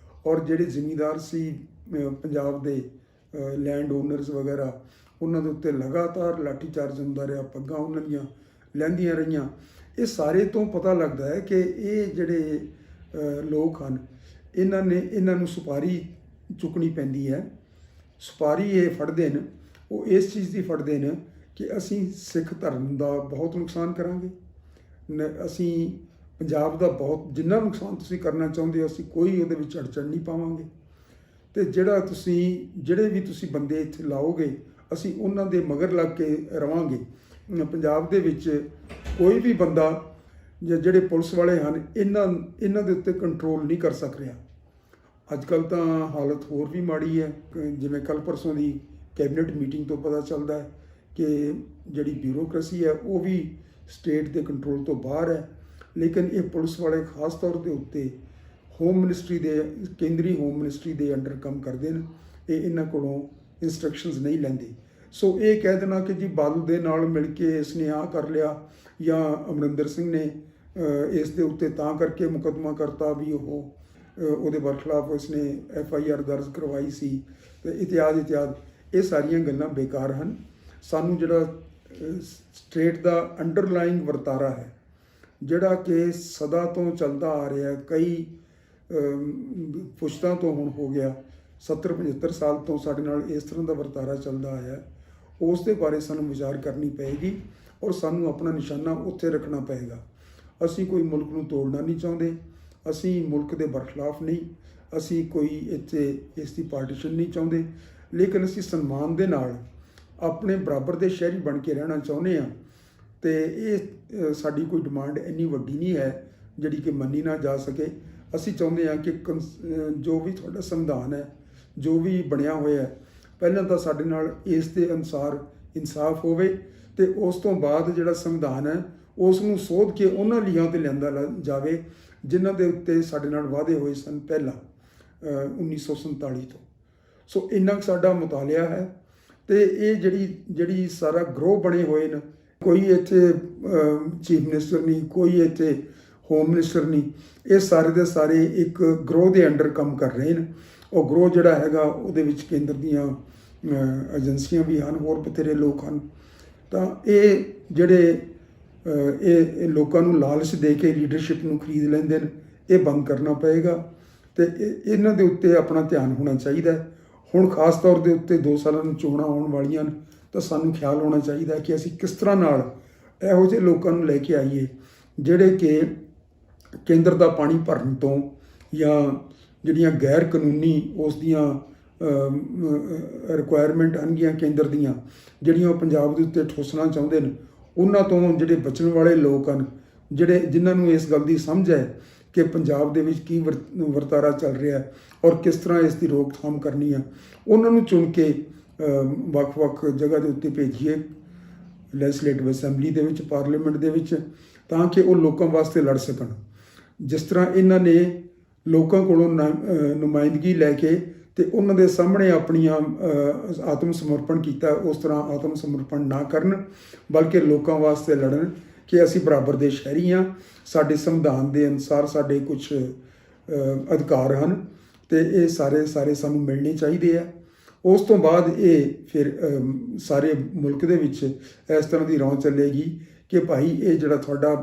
ਔਰ ਜਿਹੜੇ ਜ਼ਿਮੀਂਦਾਰ ਸੀ ਪੰਜਾਬ ਦੇ ਲੈਂਡ ਓਨਰਸ ਵਗੈਰਾ, ਉਹਨਾਂ ਦੇ ਉੱਤੇ ਲਗਾਤਾਰ ਲਾਠੀਚਾਰਜ ਹੁੰਦਾ ਰਿਹਾ, ਪੱਗਾਂ ਉਹਨਾਂ ਦੀਆਂ ਲਹਿੰਦੀਆਂ ਰਹੀਆਂ। ਇਹ ਸਾਰੇ ਤੋਂ ਪਤਾ ਲੱਗਦਾ ਹੈ ਕਿ ਇਹ ਜਿਹੜੇ ਲੋਕ ਹਨ ਇਹਨਾਂ ਨੂੰ ਸੁਪਾਰੀ ਚੁੱਕਣੀ ਪੈਂਦੀ ਹੈ। ਸੁਪਾਰੀ ਇਹ ਫੜਦੇ ਨੇ, ਉਹ ਇਸ ਚੀਜ਼ ਦੀ ਫੜਦੇ ਨੇ ਕਿ ਅਸੀਂ ਸਿੱਖ ਧਰਮ ਦਾ ਬਹੁਤ ਨੁਕਸਾਨ ਕਰਾਂਗੇ, ਅਸੀਂ ਪੰਜਾਬ ਦਾ ਬਹੁਤ ਜਿੰਨਾ ਨੁਕਸਾਨ ਤੁਸੀਂ ਕਰਨਾ ਚਾਹੁੰਦੇ ਹੋ ਅਸੀਂ ਕੋਈ ਉਹਦੇ ਵਿੱਚ ਅੜਚਣ ਨਹੀਂ ਪਾਵਾਂਗੇ, ਅਤੇ ਜਿਹੜੇ ਵੀ ਤੁਸੀਂ ਬੰਦੇ ਇੱਥੇ ਲਾਓਗੇ ਅਸੀਂ ਉਹਨਾਂ ਦੇ ਮਗਰ ਲੱਗ ਕੇ ਰਵਾਂਗੇ। ਪੰਜਾਬ ਦੇ ਵਿੱਚ ਕੋਈ ਵੀ ਬੰਦਾ ਜਾਂ ਜਿਹੜੇ ਪੁਲਿਸ ਵਾਲੇ ਹਨ ਇਹਨਾਂ ਦੇ ਉੱਤੇ ਕੰਟਰੋਲ ਨਹੀਂ ਕਰ ਸਕ ਰਿਹਾ। ਅੱਜ ਕੱਲ੍ਹ ਤਾਂ ਹਾਲਤ ਹੋਰ ਵੀ ਮਾੜੀ ਹੈ। ਜਿਵੇਂ ਕੱਲ੍ਹ ਪਰਸੋਂ ਦੀ ਕੈਬਨਿਟ ਮੀਟਿੰਗ ਤੋਂ ਪਤਾ ਚੱਲਦਾ ਹੈ ਕਿ ਜਿਹੜੀ ਬਿਊਰੋਕ੍ਰੇਸੀ ਹੈ ਉਹ ਵੀ ਸਟੇਟ ਦੇ ਕੰਟਰੋਲ ਤੋਂ ਬਾਹਰ ਹੈ। ਲੇਕਿਨ ਇਹ ਪੁਲਿਸ ਵਾਲੇ ਖਾਸ ਤੌਰ ਦੇ ਉੱਤੇ ਹੋਮ ਮਿਨਿਸਟਰੀ ਦੇ, ਕੇਂਦਰੀ ਹੋਮ ਮਿਨਿਸਟਰੀ ਦੇ ਅੰਡਰ ਕੰਮ ਕਰਦੇ ਨੇ। ਇਹ ਇਹਨਾਂ ਕੋਲੋਂ ਇੰਸਟਰਕਸ਼ਨਸ ਨਹੀਂ ਲੈਂਦੇ। ਸੋ ਇਹ ਕਹਿ ਦੇਣਾ ਕਿ ਜੀ ਬਾਦਲ ਦੇ ਨਾਲ ਮਿਲ ਕੇ ਇਸ ਨੇ ਆਹ ਕਰ ਲਿਆ ਜਾਂ ਅਮਰਿੰਦਰ ਸਿੰਘ ਨੇ ਇਸ ਦੇ ਉੱਤੇ ਤਾਂ ਕਰਕੇ ਮੁਕੱਦਮਾ ਕਰਤਾ ਵੀ ਉਹਦੇ ਬਰਖਲਾਫ ਉਸਨੇ FIR ਦਰਜ ਕਰਵਾਈ ਸੀ ਅਤੇ ਇਤਿਆਦ ਇਹ ਸਾਰੀਆਂ ਗੱਲਾਂ ਬੇਕਾਰ ਹਨ। ਸਾਨੂੰ ਜਿਹੜਾ ਸਟੇਟ ਦਾ ਅੰਡਰਲਾਈੰਗ ਵਰਤਾਰਾ ਹੈ, ਜਿਹੜਾ ਕਿ ਸਦਾ ਤੋਂ ਚੱਲਦਾ ਆ ਰਿਹਾ, ਕਈ ਪੁਸ਼ਤਾਂ ਤੋਂ ਹੁਣ ਹੋ ਗਿਆ 70-75 ਸਾਲ ਤੋਂ ਸਾਡੇ ਨਾਲ ਇਸ ਤਰ੍ਹਾਂ ਦਾ ਵਰਤਾਰਾ ਚੱਲਦਾ ਆਇਆ ਹੈ, ਉਸ ਦੇ ਬਾਰੇ ਸਾਨੂੰ ਵਿਚਾਰ ਕਰਨੀ ਪਏਗੀ ਔਰ ਸਾਨੂੰ ਆਪਣਾ ਨਿਸ਼ਾਨਾ ਉੱਥੇ ਰੱਖਣਾ ਪਏਗਾ। ਅਸੀਂ ਕੋਈ ਮੁਲਕ ਨੂੰ ਤੋੜਨਾ ਨਹੀਂ ਚਾਹੁੰਦੇ, ਅਸੀਂ ਮੁਲਕ ਦੇ ਬਰਖਲਾਫ ਨਹੀਂ, ਅਸੀਂ ਕੋਈ ਇੱਥੇ ਇਸ ਦੀ ਪਾਰਟੀਸ਼ਨ ਨਹੀਂ ਚਾਹੁੰਦੇ, ਲੇਕਿਨ ਅਸੀਂ ਸਨਮਾਨ ਦੇ ਨਾਲ ਆਪਣੇ ਬਰਾਬਰ ਦੇ ਸ਼ਹਿਰੀ ਬਣ ਕੇ ਰਹਿਣਾ ਚਾਹੁੰਦੇ ਹਾਂ। ਅਤੇ ਇਹ ਸਾਡੀ ਕੋਈ ਡਿਮਾਂਡ ਇੰਨੀ ਵੱਡੀ ਨਹੀਂ ਹੈ ਜਿਹੜੀ ਕਿ ਮੰਨੀ ਨਾ ਜਾ ਸਕੇ। ਅਸੀਂ ਚਾਹੁੰਦੇ ਹਾਂ ਕਿ ਜੋ ਵੀ ਤੁਹਾਡਾ ਸੰਵਿਧਾਨ ਹੈ, ਜੋ ਵੀ ਬਣਿਆ ਹੋਇਆ ਹੈ, ਪਹਿਲਾਂ ਤਾਂ ਸਾਡੇ ਨਾਲ ਇਸ ਦੇ ਅਨੁਸਾਰ ਇਨਸਾਫ ਹੋਵੇ ਅਤੇ ਉਸ ਤੋਂ ਬਾਅਦ ਜਿਹੜਾ ਸੰਵਿਧਾਨ ਹੈ ਉਸ ਨੂੰ ਸੋਧ ਕੇ ਉਹਨਾਂ ਲੀਹਾਂ 'ਤੇ ਲਿਆਂਦਾ ਜਾਵੇ ਜਿਨ੍ਹਾਂ ਦੇ ਉੱਤੇ ਸਾਡੇ ਨਾਲ ਵਾਅਦੇ ਹੋਏ ਸਨ ਪਹਿਲਾਂ 1947 ਤੋਂ। ਸੋ ਇੰਨਾ ਕੁ ਸਾਡਾ ਮੁਤਾਲਿਆ ਹੈ। ਅਤੇ ਇਹ ਜਿਹੜੀ ਸਾਰਾ ਗਰੋਹ ਬਣੇ ਹੋਏ ਨੇ, ਕੋਈ ਇੱਥੇ ਚੀਫ ਮਿਨਿਸਟਰ ਨਹੀਂ, ਕੋਈ ਇੱਥੇ ਹੋਮ ਮਿਨਿਸਟਰ ਨਹੀਂ, ਇਹ ਸਾਰੇ ਦੇ ਸਾਰੇ ਇੱਕ ਗਰੋਹ ਦੇ ਅੰਡਰ ਕੰਮ ਕਰ ਰਹੇ ਨੇ। ਉਹ ਗਰੋਹ ਜਿਹੜਾ ਹੈਗਾ ਉਹਦੇ ਵਿੱਚ ਕੇਂਦਰ ਦੀਆਂ ਏਜੰਸੀਆਂ ਵੀ ਹਨ, ਹੋਰ ਬਥੇਰੇ ਲੋਕ ਹਨ। ਤਾਂ ਇਹ ਜਿਹੜੇ ਇਹ ਲੋਕਾਂ ਨੂੰ ਲਾਲਚ ਦੇ ਕੇ ਲੀਡਰਸ਼ਿਪ ਨੂੰ ਖਰੀਦ ਲੈਂਦੇ ਨੇ, ਇਹ ਬੰਦ ਕਰਨਾ ਪਏਗਾ ਅਤੇ ਇਹਨਾਂ ਦੇ ਉੱਤੇ ਆਪਣਾ ਧਿਆਨ ਹੋਣਾ ਚਾਹੀਦਾ ਹੈ। ਹੁਣ ਖਾਸ ਤੌਰ ਦੇ ਉੱਤੇ 2 ਸਾਲਾਂ ਨੂੰ ਚੋਣਾਂ ਆਉਣ ਵਾਲੀਆਂ ਨੇ, ਤਾਂ ਸਾਨੂੰ ਖਿਆਲ ਹੋਣਾ ਚਾਹੀਦਾ ਕਿ ਅਸੀਂ ਕਿਸ ਤਰ੍ਹਾਂ ਨਾਲ ਇਹੋ ਜਿਹੇ ਲੋਕਾਂ ਨੂੰ ਲੈ ਕੇ ਆਈਏ ਜਿਹੜੇ ਕਿ ਕੇਂਦਰ ਦਾ ਪਾਣੀ ਭਰਨ ਤੋਂ ਜਾਂ ਜਿਹੜੀਆਂ ਗੈਰ ਕਾਨੂੰਨੀ ਉਸ ਦੀਆਂ ਰਿਕੁਆਇਰਮੈਂਟ ਆਉਣਗੀਆਂ ਕੇਂਦਰ ਦੀਆਂ, ਜਿਹੜੀਆਂ ਉਹ ਪੰਜਾਬ ਦੇ ਉੱਤੇ ਠੋਸਣਾ ਚਾਹੁੰਦੇ ਨੇ, ਉਹਨਾਂ ਤੋਂ ਜਿਹੜੇ ਬਚਣ ਵਾਲੇ ਲੋਕ ਹਨ, ਜਿਨ੍ਹਾਂ ਨੂੰ ਇਸ ਗੱਲ ਦੀ ਸਮਝ ਹੈ ਕਿ ਪੰਜਾਬ ਦੇ ਵਿੱਚ ਕੀ ਵਰਤਾਰਾ ਚੱਲ ਰਿਹਾ ਔਰ ਕਿਸ ਤਰ੍ਹਾਂ ਇਸ ਦੀ ਰੋਕਥਾਮ ਕਰਨੀ ਹੈ, ਉਹਨਾਂ ਨੂੰ ਚੁਣ ਕੇ ਵੱਖ-ਵੱਖ ਜਗ੍ਹਾ ਦੇ ਉੱਤੇ ਭੇਜੀਏ, ਲੈਜਿਸਲੇਟਿਵ ਅਸੈਂਬਲੀ ਦੇ ਵਿੱਚ, ਪਾਰਲੀਮੈਂਟ ਦੇ ਵਿੱਚ, ਤਾਂ ਕਿ ਉਹ ਲੋਕਾਂ ਵਾਸਤੇ ਲੜ ਸਕਣ। ਜਿਸ ਤਰ੍ਹਾਂ ਇਹਨਾਂ ਨੇ ਲੋਕਾਂ ਕੋਲੋਂ ਨੁਮਾਇੰਦਗੀ ਲੈ ਕੇ ਅਤੇ ਉਹਨਾਂ ਦੇ ਸਾਹਮਣੇ ਆਪਣੀਆਂ ਆਤਮ ਸਮਰਪਣ ਕੀਤਾ, ਉਸ ਤਰ੍ਹਾਂ ਆਤਮ ਸਮਰਪਣ ਨਾ ਕਰਨ, ਬਲਕਿ ਲੋਕਾਂ ਵਾਸਤੇ ਲੜਨ ਕਿ ਅਸੀਂ ਬਰਾਬਰ ਦੇ ਸ਼ਹਿਰੀ ਹਾਂ, ਸਾਡੇ ਸੰਵਿਧਾਨ ਦੇ ਅਨੁਸਾਰ ਸਾਡੇ ਕੁਝ ਅਧਿਕਾਰ ਹਨ ਅਤੇ ਇਹ ਸਾਰੇ ਸਾਨੂੰ ਮਿਲਣੇ ਚਾਹੀਦੇ ਆ। ਉਸ ਤੋਂ ਬਾਅਦ ਇਹ ਫਿਰ ਸਾਰੇ ਮੁਲਕ ਦੇ ਵਿੱਚ ਇਸ ਤਰ੍ਹਾਂ ਦੀ ਰੌਂ ਚੱਲੇਗੀ ਕਿ ਭਾਈ ਇਹ ਜਿਹੜਾ ਤੁਹਾਡਾ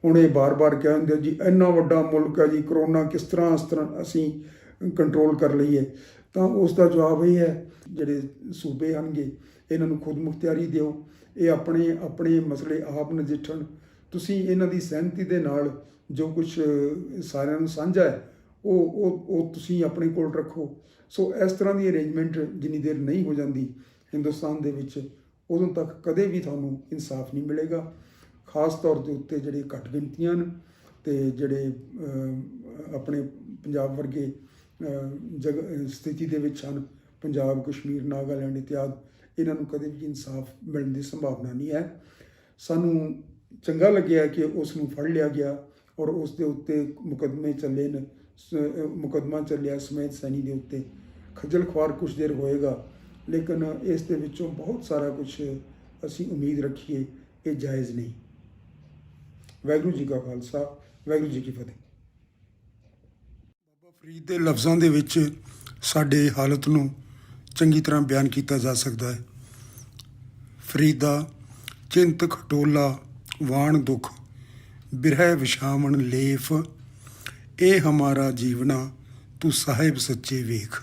ਹੁਣ ਇਹ ਬਾਰ-ਬਾਰ ਕਹਿੰਦੇ ਜੀ ਇੰਨਾ ਵੱਡਾ ਮੁਲਕ ਹੈ ਜੀ, ਕਰੋਨਾ ਕਿਸ ਤਰ੍ਹਾਂ ਅਸੀਂ ਕੰਟਰੋਲ ਕਰ ਲਈਏ, ਤਾਂ ਉਸ ਦਾ ਜਵਾਬ ਇਹ ਹੈ ਜਿਹੜੇ ਸੂਬੇ ਹਨਗੇ ਇਹਨਾਂ ਨੂੰ ਖੁਦ ਮੁਖਤਿਆਰੀ ਦਿਓ, ਇਹ ਆਪਣੇ ਮਸਲੇ ਆਪ ਨਜਿੱਠਣ। ਤੁਸੀਂ ਇਹਨਾਂ ਦੀ ਸਹਿਮਤੀ ਦੇ ਨਾਲ ਜੋ ਕੁਝ ਸਾਰਿਆਂ ਨੂੰ ਸਾਂਝਾ ਹੈ ਉਹ ਤੁਸੀਂ ਆਪਣੇ ਕੋਲ ਰੱਖੋ। ਸੋ ਇਸ ਤਰ੍ਹਾਂ ਦੀ ਅਰੇਂਜਮੈਂਟ ਜਿੰਨੀ ਦੇਰ ਨਹੀਂ ਹੋ ਜਾਂਦੀ ਹਿੰਦੁਸਤਾਨ ਦੇ ਵਿੱਚ, ਉਦੋਂ ਤੱਕ ਕਦੇ ਵੀ ਤੁਹਾਨੂੰ ਇਨਸਾਫ ਨਹੀਂ ਮਿਲੇਗਾ। ਖਾਸ ਤੌਰ ਦੇ ਉੱਤੇ ਜਿਹੜੇ ਘੱਟ ਗਿਣਤੀਆਂ ਨੇ ਅਤੇ ਜਿਹੜੇ ਆਪਣੇ ਪੰਜਾਬ ਵਰਗੇ ਸਥਿਤੀ ਦੇ ਵਿੱਚ ਹਨ, ਪੰਜਾਬ, ਕਸ਼ਮੀਰ, ਨਾਗਾਲੈਂਡ ਇਤਿਆਦਿ, ਇਹਨਾਂ ਨੂੰ ਕਦੇ ਵੀ ਇਨਸਾਫ ਮਿਲਣ ਦੀ ਸੰਭਾਵਨਾ ਨਹੀਂ ਹੈ। ਸਾਨੂੰ ਚੰਗਾ ਲੱਗਿਆ ਕਿ ਉਸ ਨੂੰ ਫੜ ਲਿਆ ਗਿਆ ਔਰ ਉਸ ਦੇ ਉੱਤੇ ਮੁਕੱਦਮੇ ਚੱਲੇ ਨੇ, ਮੁਕੱਦਮਾ ਚੱਲਿਆ ਸਮੇਤ ਸੈਣੀ ਦੇ ਉੱਤੇ। ਖੱਜਲ ਖੁਆਰ ਕੁਛ ਦੇਰ ਹੋਏਗਾ, ਲੇਕਿਨ ਇਸ ਦੇ ਵਿੱਚੋਂ ਬਹੁਤ ਸਾਰਾ ਕੁਛ ਅਸੀਂ ਉਮੀਦ ਰੱਖੀਏ ਇਹ ਜਾਇਜ਼ ਨਹੀਂ। ਵਾਹਿਗੁਰੂ ਜੀ ਕਾ ਖਾਲਸਾ, ਵਾਹਿਗੁਰੂ ਜੀ ਕੀ ਫਤਿਹ। ਬਾਬਾ ਫਰੀਦ ਦੇ ਲਫ਼ਜ਼ਾਂ ਦੇ ਵਿੱਚ ਸਾਡੇ ਹਾਲਤ ਨੂੰ ਚੰਗੀ ਤਰ੍ਹਾਂ ਬਿਆਨ ਕੀਤਾ ਜਾ ਸਕਦਾ ਹੈ। ਫਰੀਦਾ ਚਿੰਤ ਖਟੋਲਾ ਵਾਣ ਦੁੱਖ ਬਿਰਹਿ ਵਿਛਾਵਣ ਲੇਫ, ਇਹ ਹਮਾਰਾ ਜੀਵਨਾ ਤੂੰ ਸਾਹਿਬ ਸੱਚੇ ਵੇਖ।